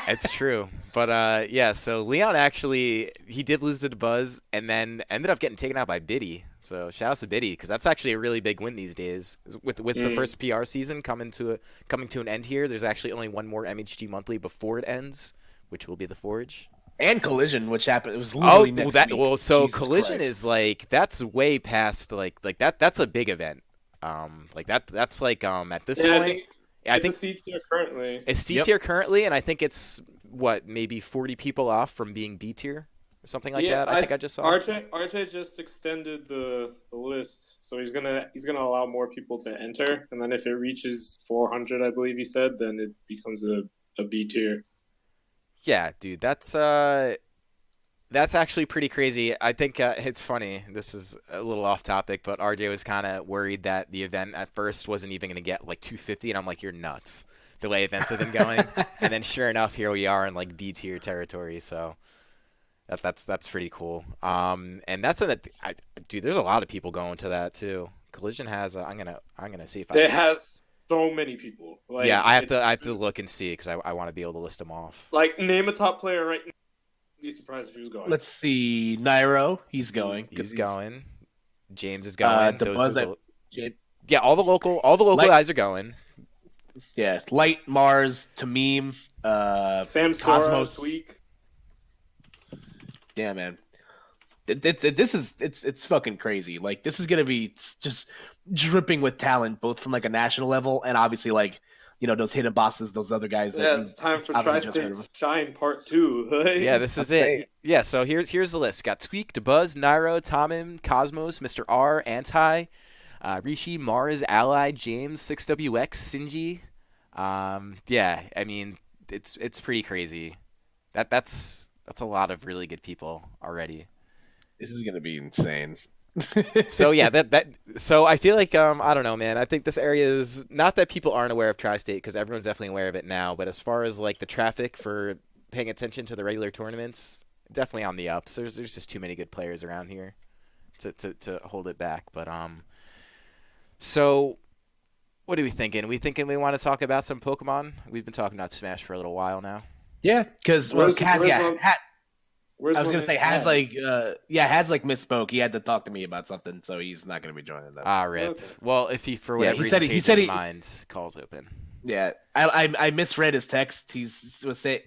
It's true. But, so Leon actually, he did lose to Dabuz, and then ended up getting taken out by Biddy. So shout out to Biddy, because that's actually a really big win these days. With the first PR season coming to an end here, there's actually only one more MHG monthly before it ends, which will be the Forge. And Collision, which happened. It was literally next week. So Jesus Collision Christ. is that's way past that's a big event. That's at this point. I think C tier currently. It's C tier currently, and I think it's maybe 40 people off from being B tier or something like that. I think I just saw. RJ just extended the list, so he's gonna allow more people to enter, and then if it reaches 400, I believe he said, then it becomes a B tier. Yeah, dude, that's actually pretty crazy. I think it's funny. This is a little off topic, but RJ was kind of worried that the event at first wasn't even going to get 250, and I'm like, you're nuts. The way events have been going, and then sure enough, here we are in B tier territory. So that's pretty cool. And that's dude. There's a lot of people going to that too. Collision has. I'm gonna see if it has so many people. Yeah, I have to look and see because I want to be able to list them off. Name a top player right now. Be surprised if he was going. Let's see. Nairo, he's going. He's going. James is going. Yeah, all the local guys are going. Yeah, Light, Mars, Tamim, Sam Cosmos, Tweak. Yeah, man. It's fucking crazy. This is gonna be just dripping with talent, both from a national level and obviously those hidden bosses, those other guys. Yeah, it's time for Tri-State Shine Part 2. Yeah, this is it. Yeah, so here's the list. Got Tweak, Dabuz, Nairo, Tomim, Cosmos, Mr. R, Anti, Rishi, Mars, Ally, James, 6WX, Sinji. Yeah, I mean, it's pretty crazy. That's a lot of really good people already. This is gonna be insane. So yeah, so I feel like I don't know, man. I think this area is not that people aren't aware of Tri-State because everyone's definitely aware of it now. But as far as like the traffic for paying attention to the regular tournaments, definitely on the ups. There's just too many good players around here to hold it back. But so what are we thinking? We want to talk about some Pokemon? We've been talking about Smash for a little while now. Yeah, because I was gonna say Has misspoke. He had to talk to me about something, so he's not gonna be joining us. Rip. Okay. Well, if he for whatever reason changes his mind, call's open. Yeah, I misread his text. He said,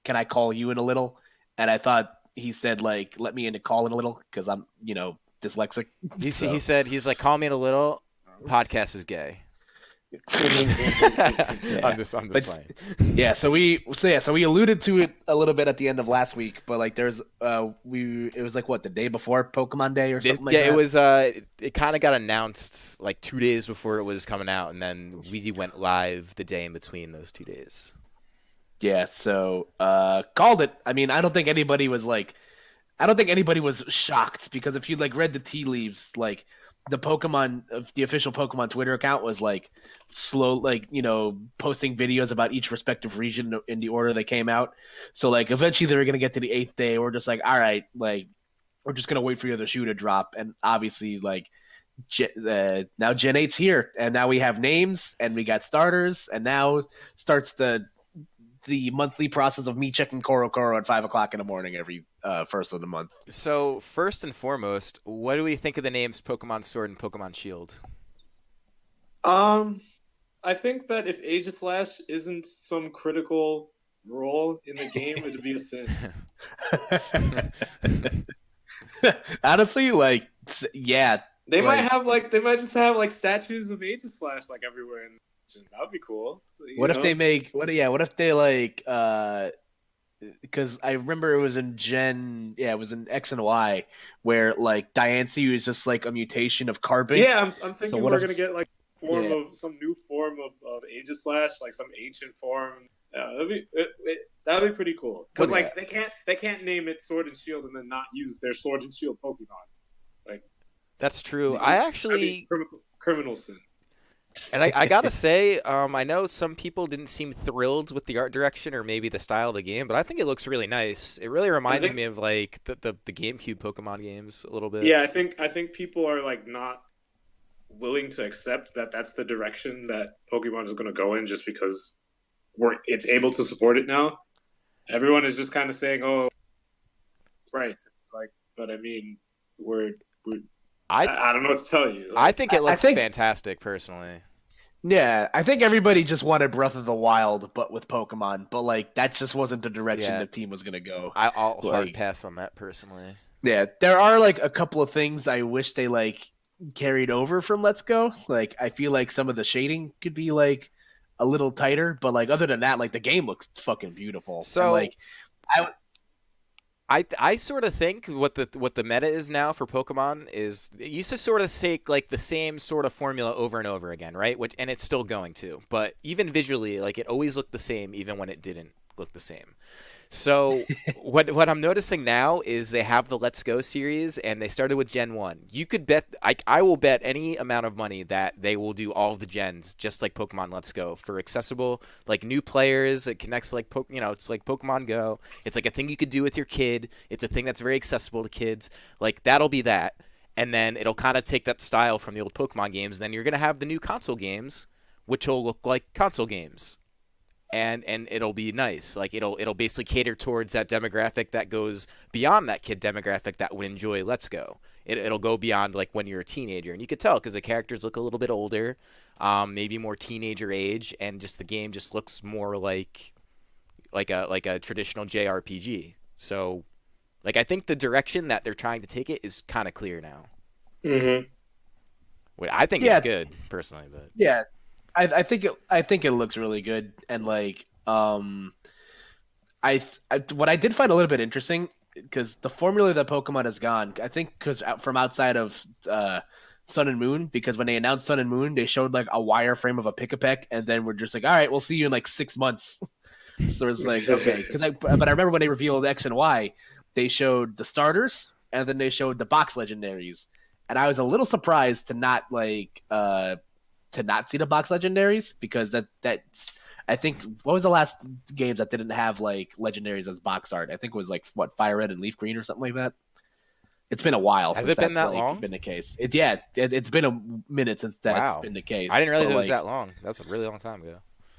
"Can I call you in a little?" And I thought he said like, "Let me in to call in a little," because I'm dyslexic. He said he's like, "Call me in a little." Podcast is gay. I'm just playing. Yeah, so we alluded to it a little bit at the end of last week, but like it was like what, the day before Pokemon Day or something like that? Yeah, it was it kind of got announced like 2 days before it was coming out, and then we went live the day in between those 2 days. Yeah, so called it. I mean, I don't think anybody was shocked, because if you like read the tea leaves, like the official Pokemon Twitter account was like slow, like, posting videos about each respective region in the order they came out. So like eventually they were going to get to the 8th day. We're just like, all right, like we're just going to wait for the other shoe to drop. And obviously like now Gen 8's here, and now we have names and we got starters, and now starts the monthly process of me checking Koro at 5:00 in the morning every first of the month. So first and foremost, what do we think of the names Pokemon Sword and Pokemon Shield? I think that if Aegislash isn't some critical role in the game, it'd be a sin. Honestly, like, yeah, they might just have like statues of Aegislash like everywhere in. That would be cool. What if they like because I remember it was in it was in X and Y where like Diancie was just like a mutation of Carbink. Yeah, I'm thinking we're gonna get like some new form of Aegislash, like some ancient form. Yeah, that'd be pretty cool. Because like they can't name it Sword and Shield and then not use their Sword and Shield Pokemon. Like that's true. I actually criminal sin. And I gotta say, I know some people didn't seem thrilled with the art direction or maybe the style of the game, but I think it looks really nice. It really reminds me of like the GameCube Pokemon games a little bit. Yeah, I think people are like not willing to accept that that's the direction that Pokemon is going to go in just because it's able to support it now. Everyone is just kind of saying, "Oh, right." It's like, but I mean, I don't know what to tell you. I think it looks fantastic, personally. Yeah, I think everybody just wanted Breath of the Wild, but with Pokemon. But like that just wasn't the direction the team was gonna go. I'll hard pass on that personally. Yeah, there are like a couple of things I wish they like carried over from Let's Go. Like I feel like some of the shading could be like a little tighter, but like other than that, like the game looks fucking beautiful. So and, like I sort of think what the meta is now for Pokemon is it used to sort of take like the same sort of formula over and over again, right? And it's still going to, but even visually, like it always looked the same, even when it didn't look the same. So what I'm noticing now is they have the Let's Go series, and they started with Gen 1. You could bet I will bet any amount of money that they will do all of the gens just like Pokemon Let's Go for accessible, like new players. It connects like it's like Pokemon Go. It's like a thing you could do with your kid. It's a thing that's very accessible to kids. Like that'll be that, and then it'll kind of take that style from the old Pokemon games. And then you're gonna have the new console games, which will look like console games. And it'll be nice. Like it'll basically cater towards that demographic that goes beyond that kid demographic that would enjoy Let's Go. It'll go beyond like when you're a teenager, and you could tell because the characters look a little bit older, maybe more teenager age, and just the game just looks more like a traditional JRPG. So, like I think the direction that they're trying to take it is kind of clear now. Mm-hmm. I think it's good personally, but yeah. I think it looks really good, and like what I did find a little bit interesting because the formula that Pokemon has gone, I think, because from outside of Sun and Moon, because when they announced Sun and Moon, they showed like a wireframe of a Pick-a-Peck, and then we're just like, all right, we'll see you in like 6 months. So it's like, okay, but I remember when they revealed X and Y, they showed the starters and then they showed the box legendaries, and I was a little surprised to not see the box legendaries because that's I think what was the last games that didn't have like legendaries as box art? I think it was like what Fire Red and Leaf Green or something like that. It's been a while. Has since it been that's, that like, long? Been the case. It's been a minute since that's been the case. I didn't realize but, it was like, that long. That's a really long time ago.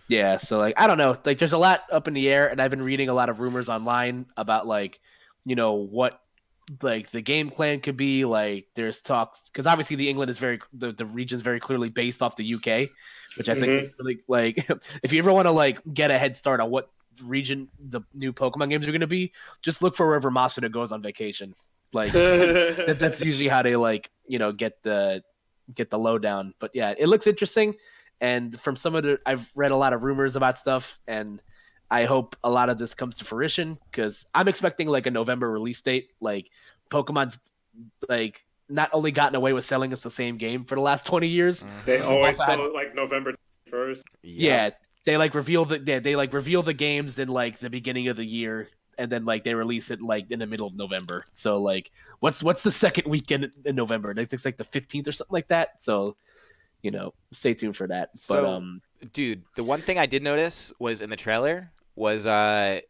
Yeah, so like I don't know, like there's a lot up in the air, and I've been reading a lot of rumors online about like, what like the game plan could be. Like there's talks because obviously the region's very clearly based off the UK, which I think is really like if you ever want to like get a head start on what region the new Pokemon games are going to be, just look for wherever Masuda goes on vacation. Like that's usually how they like get the lowdown. But yeah, it looks interesting. And from I've read a lot of rumors about stuff, and I hope a lot of this comes to fruition because I'm expecting like a November release date. Like Pokemon's like not only gotten away with selling us the same game for the last 20 years. They always sell it like November 1st. Yeah, they like reveal the games in like the beginning of the year, and then like they release it like in the middle of November. So like, what's the second weekend in November? It's like the 15th or something like that. So. Stay tuned for that. So, dude, the one thing I did notice was in the trailer was the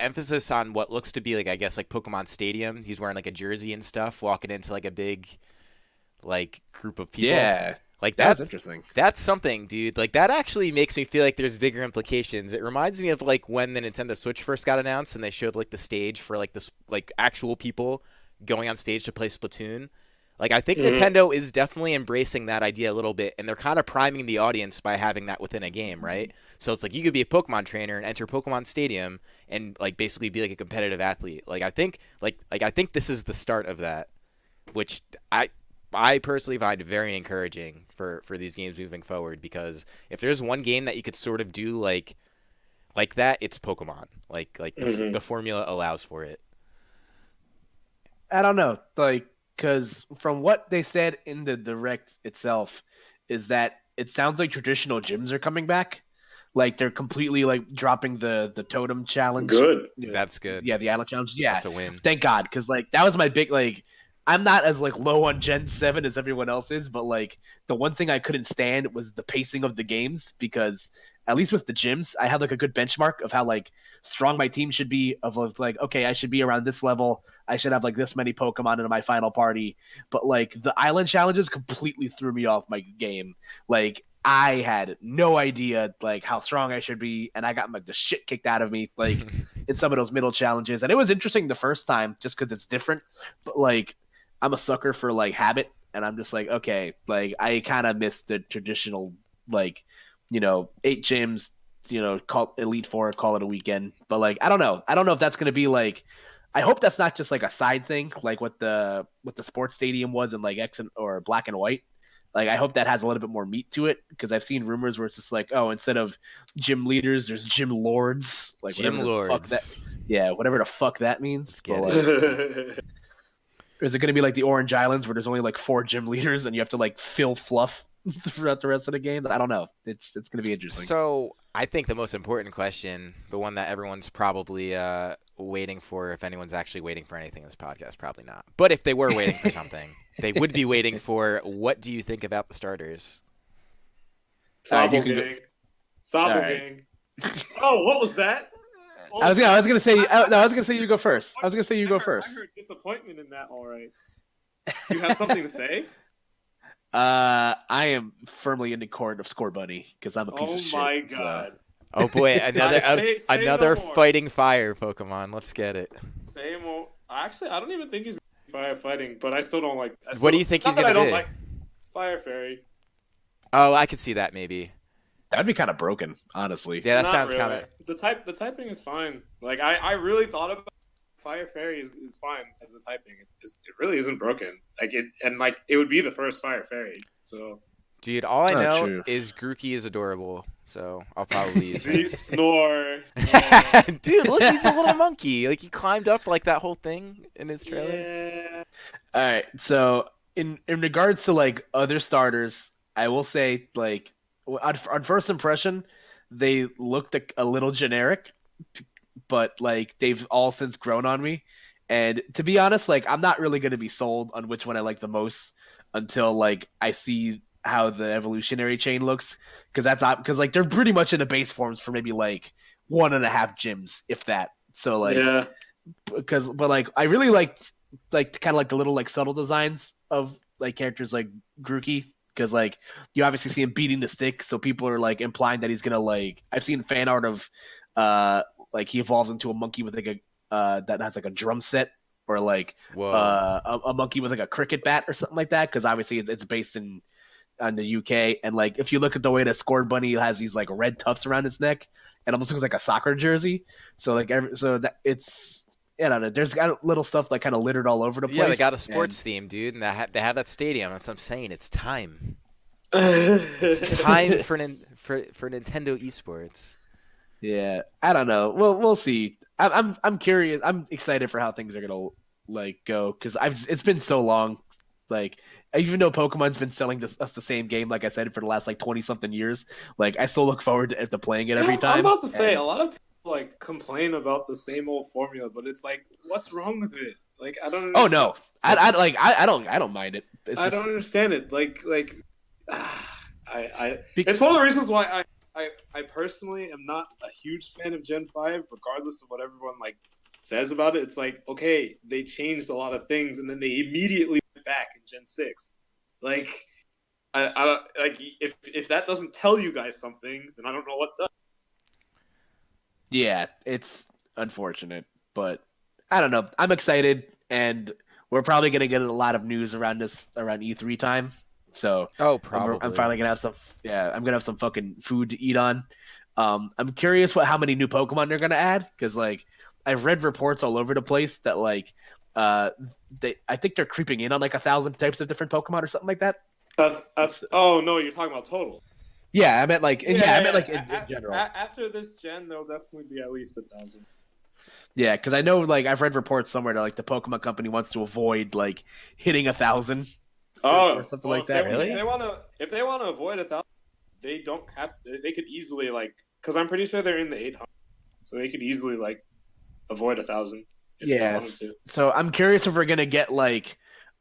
emphasis on what looks to be like, I guess, like Pokemon Stadium. He's wearing like a jersey and stuff, walking into like a big like group of people. Yeah, like that's interesting. That's something, dude. Like that actually makes me feel like there's bigger implications. It reminds me of like when the Nintendo Switch first got announced and they showed like the stage for like this like actual people going on stage to play Splatoon. Like, I think Nintendo is definitely embracing that idea a little bit, and they're kind of priming the audience by having that within a game, right? So it's like you could be a Pokemon trainer and enter Pokemon Stadium and like basically be like a competitive athlete. Like I think this is the start of that, which I personally find very encouraging for these games moving forward, because if there's one game that you could sort of do like that, it's Pokemon. Like the formula allows for it. I don't know, like. Because from what they said in the direct itself is that it sounds like traditional gyms are coming back. Like they're completely like dropping the totem challenge. Good. That's good. Yeah, the island challenge. Yeah. That's a win. Thank God. Because like that was my big like I'm not as like low on Gen 7 as everyone else is, but like the one thing I couldn't stand was the pacing of the games, because at least with the gyms, I had like a good benchmark of how like strong my team should be, of like, okay, I should be around this level. I should have like this many Pokemon in my final party. But like the island challenges completely threw me off my game. Like I had no idea like how strong I should be, and I got like the shit kicked out of me like in some of those middle challenges. And it was interesting the first time just because it's different. But like I'm a sucker for like habit, and I'm just like, okay, like I kind of missed the traditional like 8 gyms, call Elite Four, call it a weekend. But like, I don't know if that's going to be like, I hope that's not just like a side thing, like what the sports stadium was in like X or Black and White. Like, I hope that has a little bit more meat to it, because I've seen rumors where it's just like, oh, instead of gym leaders, there's gym lords. Like gym lords. Whatever the fuck that means. But, like, is it going to be like the Orange Islands where there's only like 4 gym leaders and you have to like fill fluff throughout the rest of the game? I don't know. It's going to be interesting. So I think the most important question, the one that everyone's probably waiting for, if anyone's actually waiting for anything in this podcast, probably not. But if they were waiting for something, they would be waiting for, what do you think about the starters? Sobble gang. Sobble gang. Oh, what was that? I was gonna say you go first. I heard disappointment in that. All right. You have something to say? I am firmly in the court of Score Bunny because I'm a piece of shit. Oh my god! So. Oh boy, another fighting fire Pokemon. Let's get it. Say more. Actually, I don't even think he's firefighting, but I still don't like. What do you think he's gonna be? I don't like Fire Fairy. Oh, I could see that maybe. That'd be kind of broken, honestly. Yeah, that sounds kind of. The typing is fine. Like I really thought about Fire Fairy is fine as a typing. It really isn't broken. Like it would be the first Fire Fairy. So Dude, all I Oh, know true. is Grookey is adorable, so I'll probably use See, him. snore. Dude, look, he's a little monkey. Like he climbed up like that whole thing in his trailer. Yeah. All right. So in regards to like other starters, I will say like on first impression, they looked a little generic, but like they've all since grown on me. And to be honest, like I'm not really going to be sold on which one I like the most until like I see how the evolutionary chain looks, because because like they're pretty much in the base forms for maybe like 1.5 gyms, if that. So like Yeah. but like I really like kind of like the little like subtle designs of like characters like Grookey, because like you obviously see him beating the stick, so people are like implying that he's gonna like. I've seen fan art of like he evolves into a monkey with like a that has like a drum set, or like Whoa. a monkey with like a cricket bat or something like that, because obviously it's based in the UK. And like if you look at the way that Scored Bunny has these like red tufts around his neck, it almost looks like a soccer jersey. So like so that it's. I don't know. There's got little stuff like kind of littered all over the place. Yeah, they got a sports theme, dude, and they have that stadium. That's what I'm saying. It's time. It's time for Nintendo esports. Yeah, I don't know. We'll see. I'm curious. I'm excited for how things are gonna like go, because it's been so long. Like even though Pokemon's been selling us the same game, like I said, for the last like 20 something years, like I still look forward to playing it every time. I'm about to say a lot of people like complain about the same old formula, but it's like, what's wrong with it? Like I don't. Oh no, I don't mind it. I don't understand it. It's one of the reasons why I personally am not a huge fan of Gen 5, regardless of what everyone like says about it. It's like, okay, they changed a lot of things, and then they immediately went back in Gen 6. Like, I like if that doesn't tell you guys something, then I don't know what does. Yeah, it's unfortunate, but I don't know. I'm excited, and we're probably gonna get a lot of news around E3 time. So Probably. I'm finally gonna have some. Yeah, I'm gonna have some fucking food to eat on. I'm curious how many new Pokemon they're gonna add, because like I've read reports all over the place that like I think they're creeping in on like 1,000 types of different Pokemon or something like that. Oh no, you're talking about total. Yeah, I meant like in general. After this gen, there'll definitely be at least 1,000. Yeah, because I know like I've read reports somewhere that like the Pokemon Company wants to avoid like hitting 1,000. Or something like that. Really? If they want to avoid 1,000, they don't have. They could easily like, because I'm pretty sure they're in the 800, so they could easily like avoid 1,000 if they wanted to. So I'm curious if we're gonna get like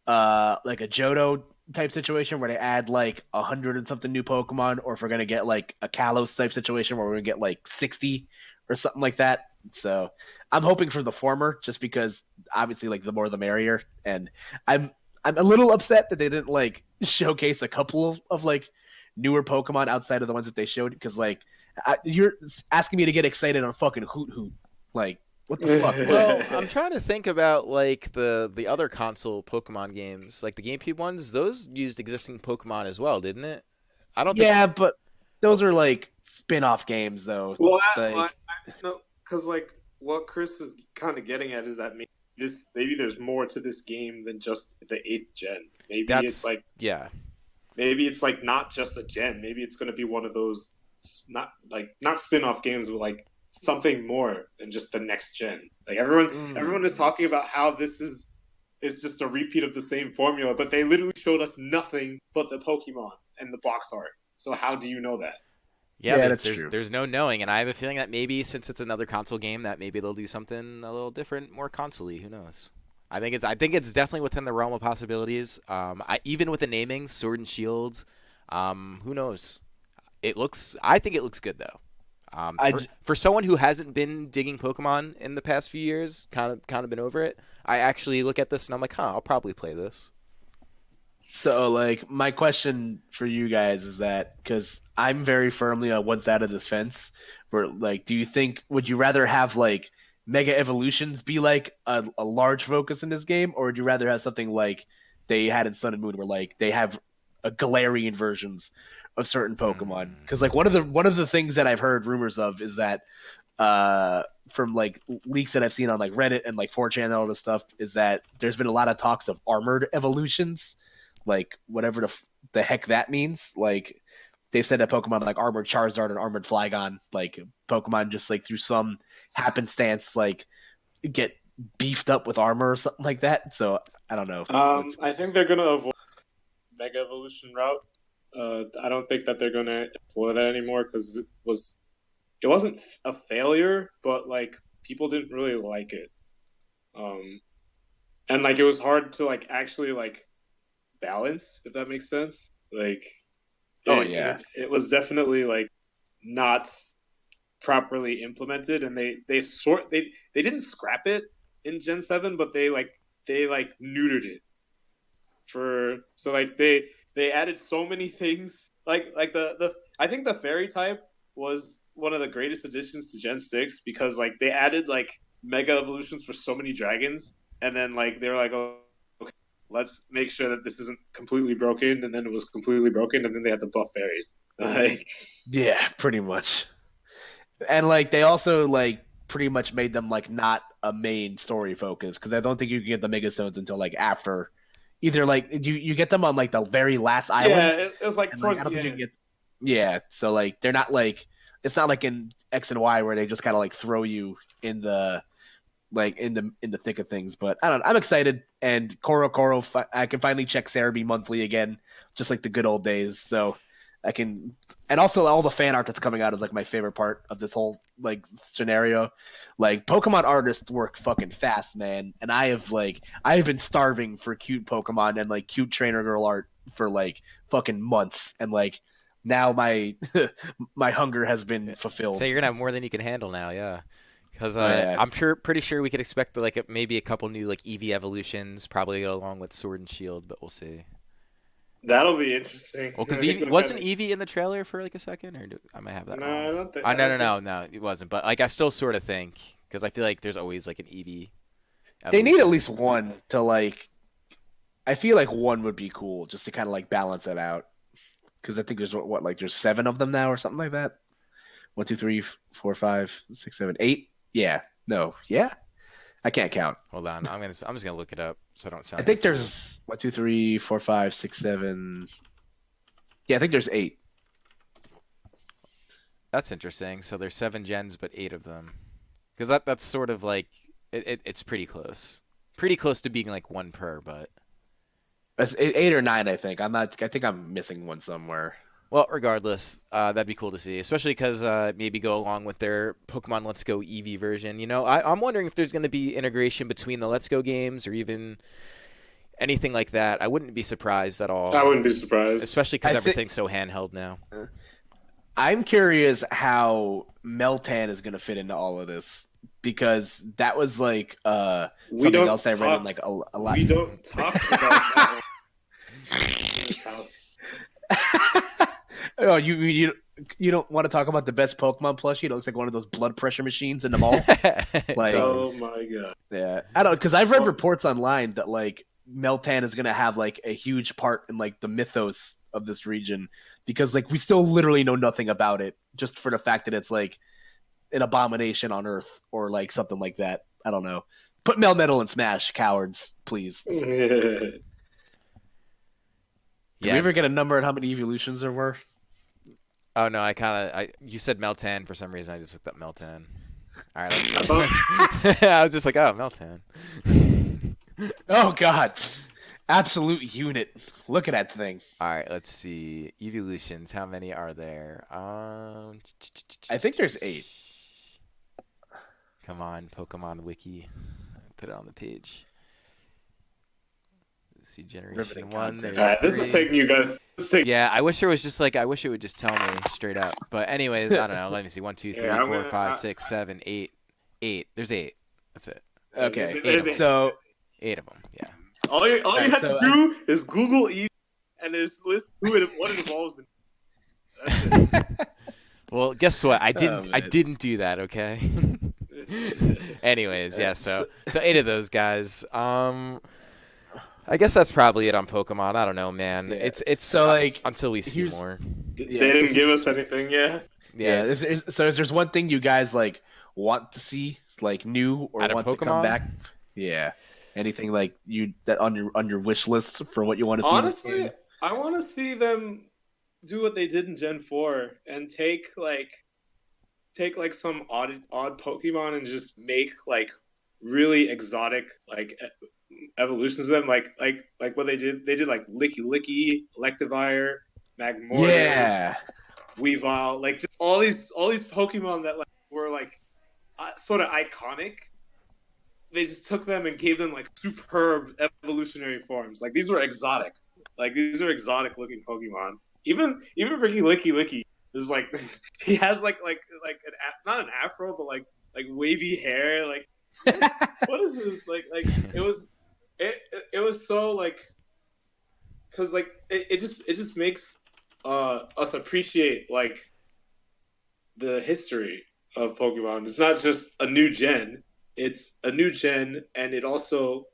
a Johto type situation where they add like 100 and something new Pokemon, or if we're gonna get like a Kalos type situation where we're gonna get like 60 or something like that. So I'm hoping for the former, just because obviously like the more the merrier, and I'm a little upset that they didn't like showcase a couple of like newer Pokemon outside of the ones that they showed, because like you're asking me to get excited on fucking Hoot Hoot. Like, what the fuck? Well, I'm trying to think about like the other console Pokemon games, like the GameCube ones. Those used existing Pokemon as well, didn't it? I don't. Yeah, but those are like spin-off games, though. Well, like... no, because like what Chris is kind of getting at is that maybe there's more to this game than just the 8th gen. Maybe it's like not just a gen. Maybe it's going to be one of those not spin-off games, but like something more than just the next gen. Like everyone is talking about how this is just a repeat of the same formula, but they literally showed us nothing but the Pokemon and the box art. So how do you know that? Yeah, there's no knowing, and I have a feeling that maybe since it's another console game, that maybe they'll do something a little different, more console-y. Who knows? I think it's definitely within the realm of possibilities. Even with the naming, Sword and Shield, who knows? I think it looks good though. For someone who hasn't been digging Pokemon in the past few years, kind of been over it, I actually look at this and I'm like, I'll probably play this. So, like, my question for you guys is that, because I'm very firmly on one side of this fence, where, like, would you rather have, like, Mega Evolutions be, like, a large focus in this game, or would you rather have something like they had in Sun and Moon, where, like, they have a Galarian versions of certain Pokemon? Because, like, one of the things that I've heard rumors of is that, from, like, leaks that I've seen on, like, Reddit and, like, 4chan and all this stuff, is that there's been a lot of talks of armored evolutions, like whatever the heck that means. Like they've said that Pokemon like Armored Charizard and Armored Flygon, like Pokemon just like through some happenstance like get beefed up with armor or something like that. So I don't know. I think they're gonna avoid Mega Evolution route. I don't think that they're gonna employ that anymore because it wasn't a failure, but like people didn't really like it. And like it was hard to like actually like balance, if that makes sense. Like it was definitely like not properly implemented, and they didn't scrap it in Gen 7, but they neutered it they added so many things like the I think the fairy type was one of the greatest additions to Gen 6 because like they added like mega evolutions for so many dragons, and then like they were like, oh, okay, let's make sure that this isn't completely broken, and then it was completely broken, and then they had to buff fairies. Like, yeah, pretty much. And like they also like pretty much made them like not a main story focus because I don't think you can get the Mega Stones until like after either like you get them on like the very last island. Yeah, it was like and, towards like, the end. Yeah, so like they're not like it's not like in X and Y where they just kind of like throw you in the like in the thick of things. But I don't know. I'm excited, and Koro, I can finally check Cerebi monthly again, just like the good old days. So I can, and also all the fan art that's coming out is like my favorite part of this whole like scenario. Like Pokemon artists work fucking fast, man, and I have been starving for cute Pokemon and like cute trainer girl art for like fucking months, and like now my my hunger has been fulfilled. So you're gonna have more than you can handle now, yeah. Because I'm pretty sure we could expect like maybe a couple new like EV evolutions, probably along with Sword and Shield, but we'll see. That'll be interesting. Well, because wasn't Eevee in the trailer for like a second, or I might have that wrong. I don't think. No, it wasn't. But like, I still sort of think because I feel like there's always like an Eevee. They need at least one to like. I feel like one would be cool just to kind of like balance it out. Because I think there's there's 7 of them now or something like that. 1, 2, 3, 4, 5, 6, 7, 8. Yeah. No. Yeah. I can't count. Hold on. I'm just gonna look it up so I don't sound. I think there's 1, 2, 3, 4, 5, 6, 7. Yeah, I think there's 8. That's interesting. So there's 7 gens, but 8 of them. Because that's sort of like it's pretty close. Pretty close to being like 1 per, but. It's 8 or 9, I think. I think I'm missing one somewhere. Well, regardless, that'd be cool to see, especially because maybe go along with their Pokemon Let's Go Eevee version. You know, I'm wondering if there's going to be integration between the Let's Go games or even anything like that. I wouldn't be surprised at all. I wouldn't be surprised, especially because everything's so handheld now. I'm curious how Meltan is going to fit into all of this because that was like something else I read in like a lot. We don't talk about that in this house. Oh, you don't want to talk about the best Pokemon plushie? It looks like one of those blood pressure machines in the mall. Like, oh my god! Yeah, I don't because I've read reports online that like Meltan is gonna have like a huge part in like the mythos of this region because like we still literally know nothing about it, just for the fact that it's like an abomination on Earth or like something like that. I don't know. Put Melmetal in Smash, cowards, please. Did we ever get a number on how many evolutions there were? Oh no, you said Meltan for some reason. I just looked up Meltan. All right, let's see. I was just like, oh, Meltan. Oh god, absolute unit. Look at that thing. All right, let's see evolutions. How many are there? I think there's 8. Come on, Pokemon Wiki. Put it on the page. See generation 1. This is taking you guys. Yeah, I wish there was just like I wish it would just tell me straight up. But anyways, I don't know. Let me see. 1, 2, 3, 4, 5, 6, 7, 8. 8. There's 8. That's it. Okay. So 8 of them. Yeah. All you have to do is Google Eevee and just list what it involves in. That's it. Well, guess what? I didn't do that. Okay. Anyways, yeah. So 8 of those guys. I guess that's probably it on Pokemon. I don't know, man. Yeah. It's so like until we see more. They didn't give us anything yet. Yeah. So if there's one thing you guys like want to see, like new or want to come back, yeah, anything like that on your wish list for what you want to see. Honestly, I want to see them do what they did in Gen 4 and take like some odd Pokemon and just make like really exotic like evolutions of them like what they did like Licky Licky, Electivire, Magmortar, Yeah. Weavile, like just all these Pokemon that like were like sort of iconic. They just took them and gave them like superb evolutionary forms. Like these were exotic. Like these are exotic looking Pokemon. Even freaking Licky Licky is like he has like an not an afro but like wavy hair. Like what is this? Like it was so like because like it just makes us appreciate like the history of Pokemon. It's not just a new gen. It's a new gen, and it also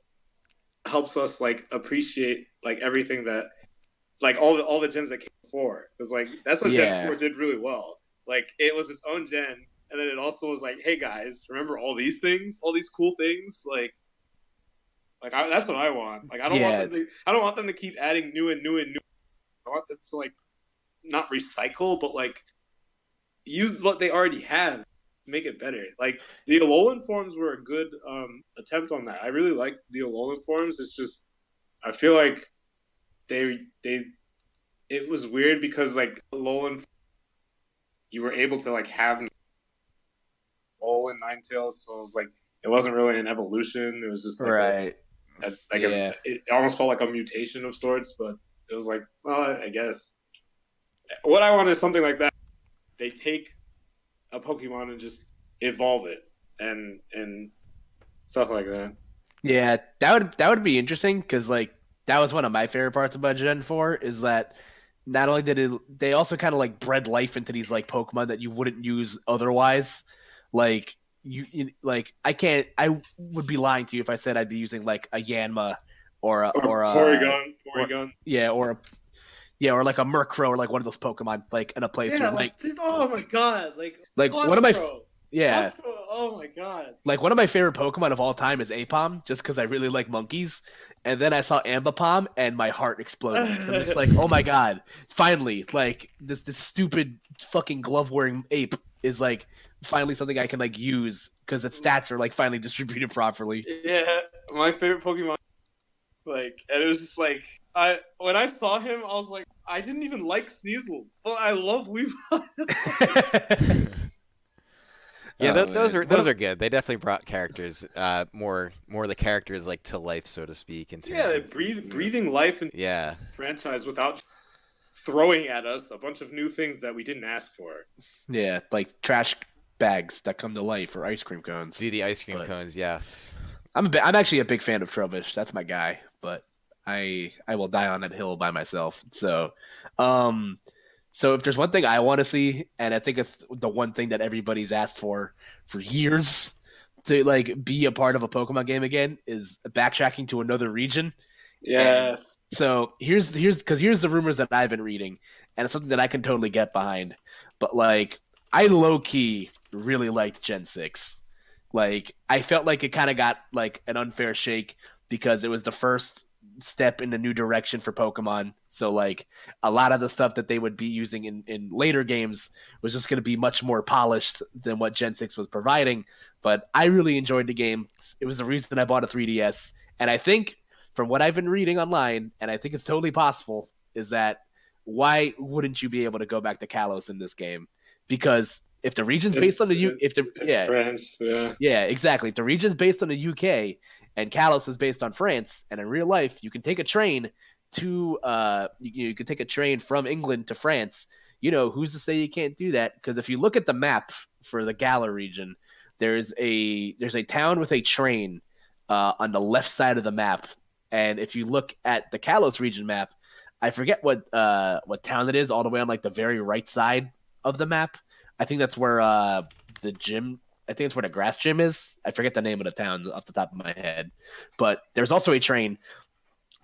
helps us like appreciate like everything that like all the gens that came before. Because like that's what Gen 4 did really well. Like it was its own gen, and then it also was like, hey guys, remember all these things, all these cool things, that's what I want. Like I don't want them to keep adding new and new and new. I want them to like not recycle, but like use what they already have, make it better. Like the Alolan forms were a good attempt on that. I really liked the Alolan forms. It's just I feel like they it was weird because like Alolan you were able to like have Alolan Ninetales, so it was like it wasn't really an evolution. It was just like it almost felt like a mutation of sorts, but it was like, well, I guess what I want is something like that. They take a Pokemon and just evolve it and stuff like that. Yeah, that would be interesting because like that was one of my favorite parts about Gen 4 is that not only they also kind of like bred life into these like Pokemon that you wouldn't use otherwise. Like like I would be lying to you if I said I'd be using like a Yanma or a Porygon. Or like a Murkrow or like one of those Pokemon like in a playthrough. Yeah, like oh my god, like one of my oh my god. Like one of my favorite Pokemon of all time is Apom, just because I really like monkeys. And then I saw Ambipom, and my heart exploded. I'm just like, oh my god! Finally, like this stupid fucking glove wearing ape is like finally something I can like use because its stats are like finally distributed properly. Yeah, my favorite Pokemon. Like, and it was just like when I saw him, I was like, I didn't even like Sneasel, but I love Weavile. Yeah, those are good. They definitely brought characters more the characters like to life, so to speak. In terms of breathing life into the franchise without throwing at us a bunch of new things that we didn't ask for. Yeah, like trash bags that come to life or ice cream cones. Do the ice cream cones? Yes. I'm actually a big fan of Trubbish. That's my guy, but I will die on that hill by myself. So, so if there's one thing I want to see, and I think it's the one thing that everybody's asked for years to like be a part of a Pokemon game again, is backtracking to another region. Yes. And so here's the rumors that I've been reading, and it's something that I can totally get behind. But like I low key really liked Gen 6. Like I felt like it kind of got like an unfair shake because it was the first step in a new direction for Pokemon. So like a lot of the stuff that they would be using in later games was just going to be much more polished than what Gen 6 was providing. But I really enjoyed the game. It was the reason I bought a 3DS. And I think from what I've been reading online, and I think it's totally possible, is that why wouldn't you be able to go back to Kalos in this game? Because if the region's based on the France, exactly. If the region's based on the UK and Kalos is based on France, and in real life you can take a train to you can take a train from England to France. You know, who's to say you can't do that? Because if you look at the map for the Galar region, there's a town with a train on the left side of the map, and if you look at the Kalos region map, I forget what town it is, all the way on like the very right side of the map. I think that's where the gym. I think it's where the grass gym is. I forget the name of the town off the top of my head. But there's also a train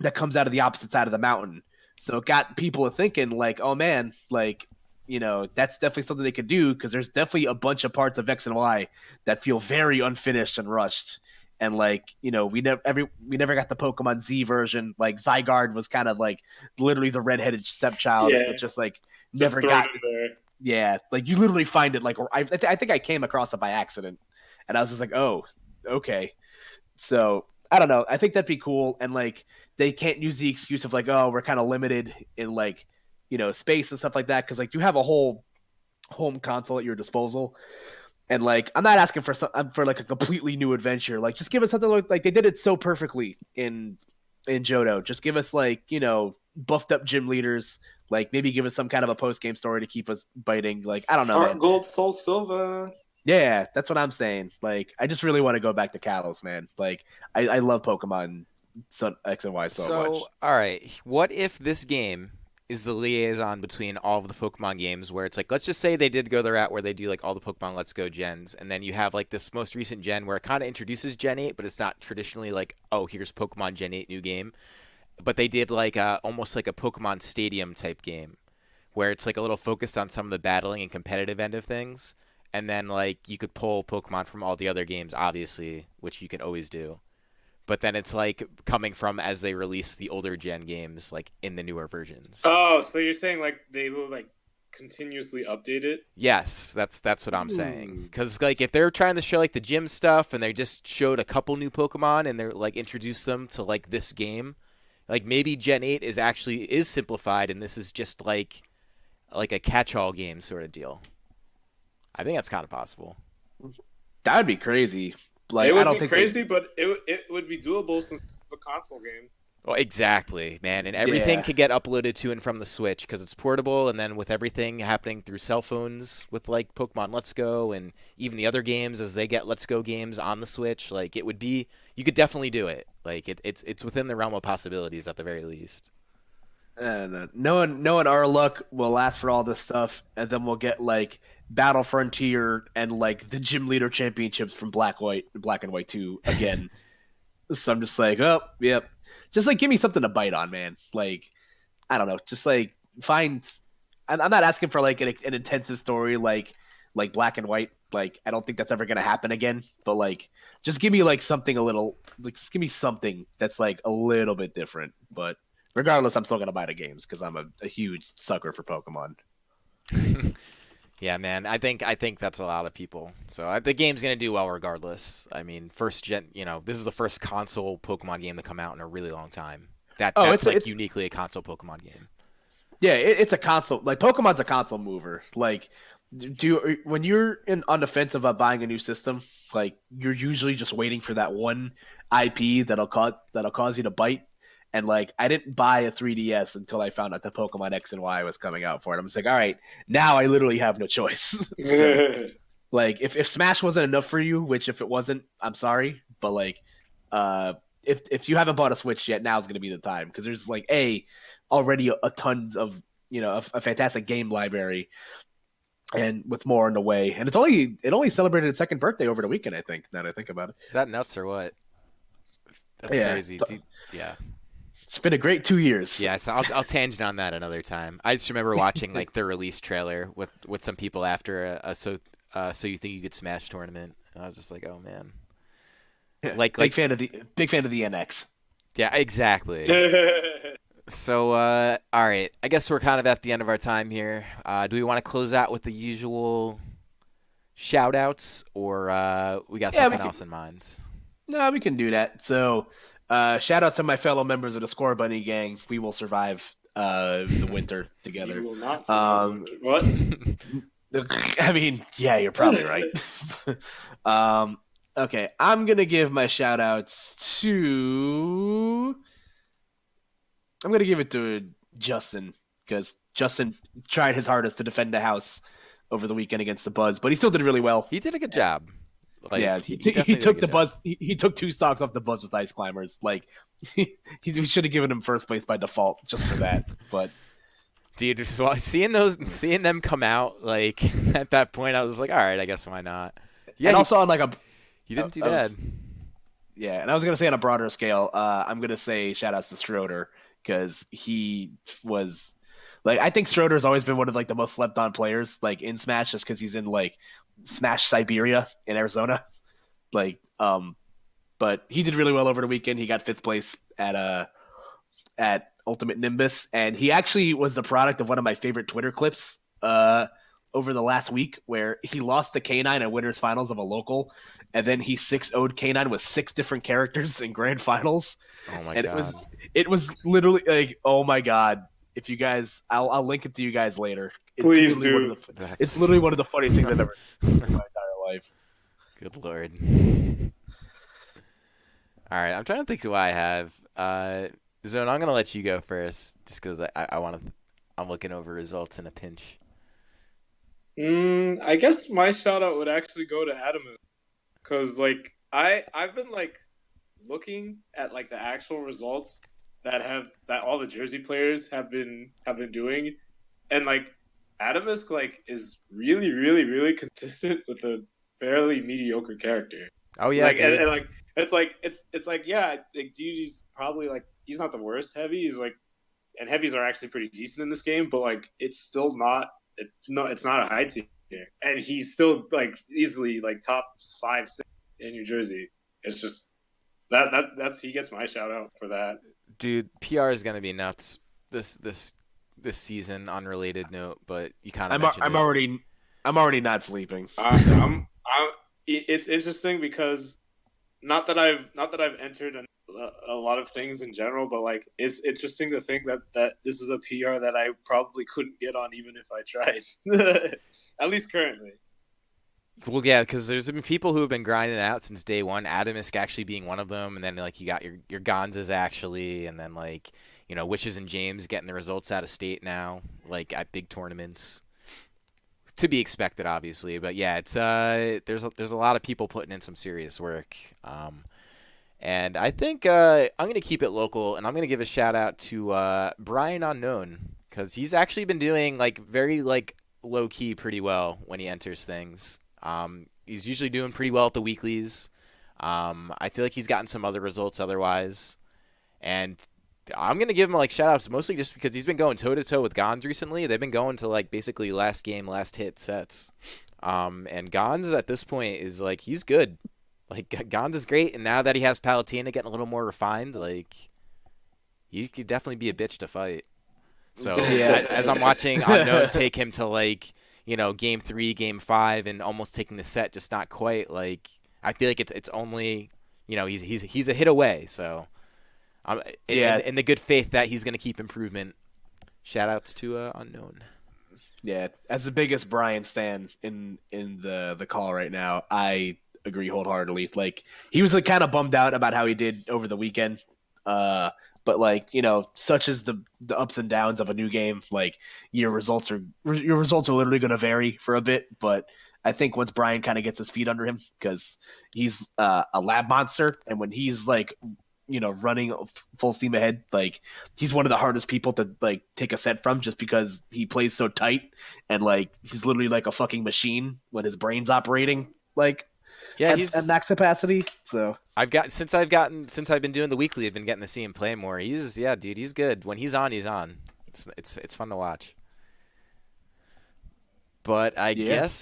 that comes out of the opposite side of the mountain. So it got people thinking like, oh man, like, you know, that's definitely something they could do because there's definitely a bunch of parts of X and Y that feel very unfinished and rushed. And like, we never got the Pokemon Z version. Like Zygarde was kind of like literally the redheaded stepchild that just like just never throw got it in there. Yeah, like you literally find it like I think I came across it by accident, and I was just like, oh, okay. So I don't know. I think that'd be cool, and like they can't use the excuse of like, oh, we're kind of limited in like space and stuff like that because like you have a whole home console at your disposal. And like, I'm not asking for like a completely new adventure. Like, just give us something like they did it so perfectly in Johto. Just give us like buffed up gym leaders. Like maybe give us some kind of a post game story to keep us biting. Like I don't know, Heart man. Gold, Soul Silver. Yeah, that's what I'm saying. Like I just really want to go back to Kalos, man. Like I love Pokemon Sun X and Y so much. All right, what if this game is the liaison between all of the Pokemon games where it's like, let's just say they did go the route where they do like all the Pokemon Let's Go gens, and then you have like this most recent gen where it kind of introduces Gen 8, but it's not traditionally like, oh, here's Pokemon Gen 8 new game. But they did like almost like a Pokemon Stadium type game where it's like a little focused on some of the battling and competitive end of things. And then like you could pull Pokemon from all the other games, obviously, which you can always do. But then it's like coming from as they release the older gen games, like in the newer versions. Oh, so you're saying like they will like continuously update it? Yes, that's what I'm saying. Because like if they're trying to show like the gym stuff and they just showed a couple new Pokemon and they're like introduced them to like this game, like maybe Gen 8 is simplified and this is just like a catch-all game sort of deal. I think that's kind of possible. That would be crazy. Like, it would I don't be think crazy, but it would be doable since it's a console game. Well, exactly, man. And everything can get uploaded to and from the Switch because it's portable. And then with everything happening through cell phones with like Pokemon Let's Go and even the other games as they get Let's Go games on the Switch, like you could definitely do it. Like it's within the realm of possibilities at the very least. And knowing our luck will last for all this stuff, and then we'll get like Battle Frontier and like the Gym Leader Championships from Black and White 2 again. So I'm just like, oh, yep. Just like give me something to bite on, man. Like, I don't know. Just like find. I'm not asking for like an intensive story like Black and White. Like, I don't think that's ever gonna happen again. But like, just give me like something a little. Like, just give me something that's like a little bit different. But regardless, I'm still gonna buy the games because I'm a huge sucker for Pokemon. Yeah, man. I think that's a lot of people. So the game's gonna do well regardless. I mean, first gen. This is the first console Pokemon game to come out in a really long time. That's uniquely a console Pokemon game. Yeah, it's a console. Like Pokemon's a console mover. Like, when you're on the fence about buying a new system, like you're usually just waiting for that one IP that'll cause you to bite. And like, I didn't buy a 3DS until I found out the Pokemon X and Y was coming out for it. I'm just like, all right, now I literally have no choice. So, like, if Smash wasn't enough for you, which if it wasn't, I'm sorry, but like, if you haven't bought a Switch yet, now's gonna be the time because there's like already a tons of a fantastic game library, and with more on the way. And it only celebrated its second birthday over the weekend. I think now that I think about it. Is that nuts or what? That's crazy. Yeah. It's been a great 2 years. Yeah, so I'll tangent on that another time. I just remember watching like the release trailer with some people after so you think you could Smash tournament, and I was just like, oh man, big fan of the NX. Yeah, exactly. So all right, I guess we're kind of at the end of our time here. Do we want to close out with the usual shout outs, or we got something else in mind? No, we can do that. So. Shout out to my fellow members of the Score Bunny gang. We will survive the winter together. You will not survive what? I mean, yeah, you're probably right. Okay, I'm going to give my shout outs to... I'm going to give it to Justin, because Justin tried his hardest to defend the house over the weekend against the Buzz, but he still did really well. He did a good job. Like, yeah, he took the Buzz. He took 2 stocks off the Buzz with Ice Climbers. Like, we should have given him first place by default just for that. But dude, seeing them come out like at that point, I was like, all right, I guess why not? Yeah, and also on like you didn't do bad. Yeah, and I was gonna say on a broader scale, I'm gonna say shout outs to Schroeder because he was like, I think Schroeder's always been one of like the most slept on players like in Smash just because he's in like Smash Siberia in Arizona. Like, but he did really well over the weekend. He got 5th place at Ultimate Nimbus, and he actually was the product of one of my favorite Twitter clips over the last week, where he lost to K9 at winners finals of a local, and then he 6-0'd K9 with 6 different characters in grand finals. Oh my and god. it was literally like, oh my god. If you guys, I'll link it to you guys later. Please do. It's literally one of the funniest things I've ever seen in my entire life. Good lord. All right, I'm trying to think who I have. Zone, I'm gonna let you go first, just because I want to. I'm looking over results in a pinch. I guess my shout out would actually go to Adamus, because like I've been like looking at like the actual results that all the Jersey players have been doing, and like Adamus like is really really really consistent with a fairly mediocre character. Oh yeah, like dude. and like it's like yeah, like dude, he's probably like he's not the worst heavy. He's like, and heavies are actually pretty decent in this game, but like it's still not. It's not a high tier, and he's still like easily like top 5, 6 in New Jersey. It's just that's he gets my shout out for that. Dude, PR is gonna be nuts this season. Unrelated note, but you kind of mentioned it. I'm already not sleeping. It's interesting because not that I've entered a lot of things in general, but like it's interesting to think that this is a PR that I probably couldn't get on even if I tried. At least currently. Well, yeah, because there's been people who have been grinding it out since day one. Adamisk actually being one of them, and then like you got your Gonzales actually, and then like Wishes and James getting the results out of state now, like at big tournaments. To be expected, obviously, but yeah, it's there's a lot of people putting in some serious work, and I think I'm gonna keep it local, and I'm gonna give a shout out to Brian Unknown, because he's actually been doing like very like low key pretty well when he enters things. He's usually doing pretty well at the weeklies. I feel like he's gotten some other results otherwise, and I'm going to give him like shout outs mostly just because he's been going toe to toe with Gons recently. They've been going to like basically last game, last hit sets. And Gons at this point is like, he's good. Like Gons is great. And now that he has Palutena getting a little more refined, like he could definitely be a bitch to fight. So Yeah. as I'm watching Unknown take him to like, game 3, game 5 and almost taking the set, just not quite, like, I feel like it's only, he's a hit away. So, in the good faith that he's going to keep improvement. Shout outs to Unknown. Yeah, as the biggest Brian stan in the call right now, I agree wholeheartedly. Like, he was like kind of bummed out about how he did over the weekend. But like, such as the ups and downs of a new game, like your results are literally going to vary for a bit. But I think once Brian kind of gets his feet under him, because he's a lab monster, and when he's like, running full steam ahead, like he's one of the hardest people to like take a set from, just because he plays so tight, and like he's literally like a fucking machine when his brain's operating like he's at max capacity. So since I've been doing the weekly, I've been getting to see him play more. He's good. When he's on, he's on. It's fun to watch. But I guess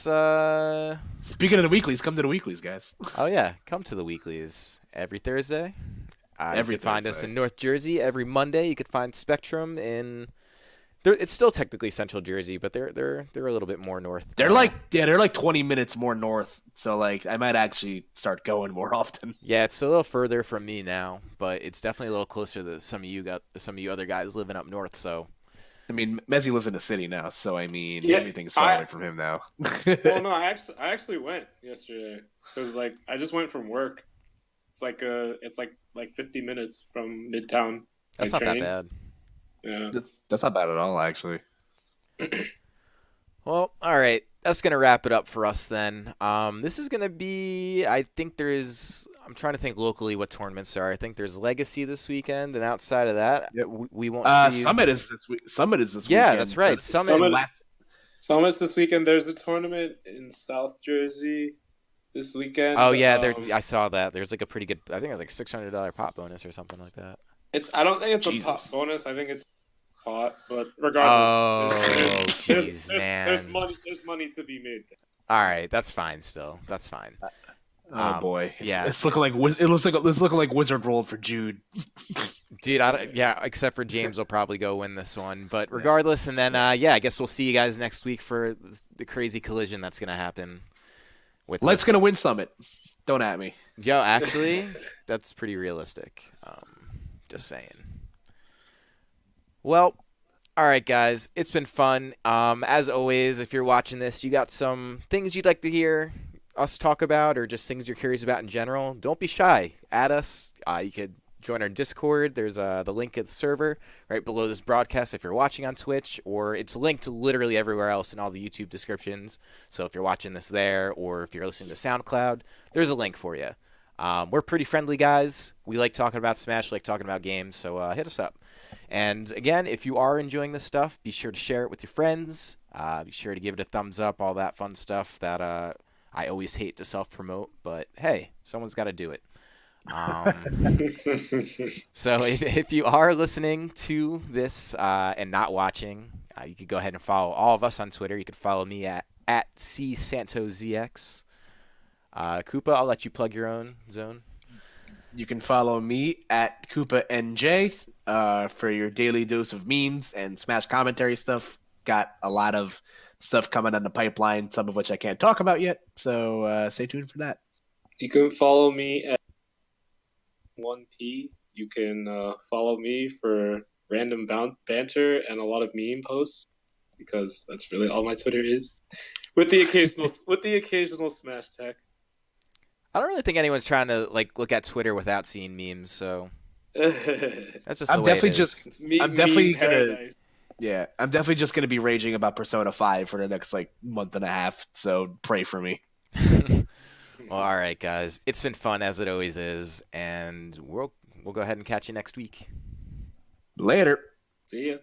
speaking of the weeklies, come to the weeklies, guys. Oh yeah, come to the weeklies every Thursday. You can find us in North Jersey every Monday. You could find Spectrum in. It's still technically Central Jersey, but they're a little bit more north. They're like 20 minutes more north. So like I might actually start going more often. Yeah, it's a little further from me now, but it's definitely a little closer to some of you other guys living up north. So. I mean, Messi lives in the city now, so I mean, everything's far away from him now. Well, no, I actually went yesterday because like I just went from work. It's like 50 minutes from Midtown. That's not that bad. Yeah, that's not bad at all, actually. Well, all right, that's gonna wrap it up for us then. This is gonna be. I think I'm trying to think locally what tournaments are. I think there's Legacy this weekend, and outside of that, we won't see. Summit is this week. Summit is this yeah, weekend. That's right. Summit's this weekend. There's a tournament in South Jersey this weekend. Oh yeah, I saw that. There's like a pretty good. I think it's like $600 pot bonus or something like that. I don't think it's a pot bonus. I think it's pot. But regardless, jeez, man, there's money to be made. All right, that's fine. Still, that's fine. Oh boy, yeah. it's looking like it's looking like Wizard World for Jude. Dude, except for James will probably go win this one. But regardless, and then, I guess we'll see you guys next week for the crazy collision that's going to happen. Let's gonna win Summit. Don't at me. Yo, actually, that's pretty realistic. Just saying. Well, all right, guys. It's been fun. As always, if you're watching this, you got some things you'd like to hear us talk about or just things you're curious about in general, don't be shy. Add us. You could join our Discord. There's the link at the server right below this broadcast if you're watching on Twitch, or it's linked literally everywhere else in all the YouTube descriptions. So if you're watching this there, or if you're listening to SoundCloud, there's a link for you. We're pretty friendly guys. We like talking about Smash, like talking about games, so hit us up. And again, if you are enjoying this stuff, be sure to share it with your friends. Be sure to give it a thumbs up, all that fun stuff that I always hate to self-promote, but hey, someone's got to do it. So if you are listening to this and not watching, you could go ahead and follow all of us on Twitter. You could follow me at CSantosZX. Koopa, I'll let you plug your own zone. You can follow me at KoopaNJ for your daily dose of memes and Smash commentary stuff. Got a lot of stuff coming on the pipeline, some of which I can't talk about yet, so stay tuned for that. You can follow me at 1P. You can follow me for random banter and a lot of meme posts, because that's really all my Twitter is, with the occasional Smash tech. I don't really think anyone's trying to look at Twitter without seeing memes, so that's just the way it is. I'm definitely gonna. Yeah, I'm definitely just going to be raging about Persona 5 for the next, month and a half, so pray for me. Well, all right, guys. It's been fun, as it always is, and we'll go ahead and catch you next week. Later. See ya.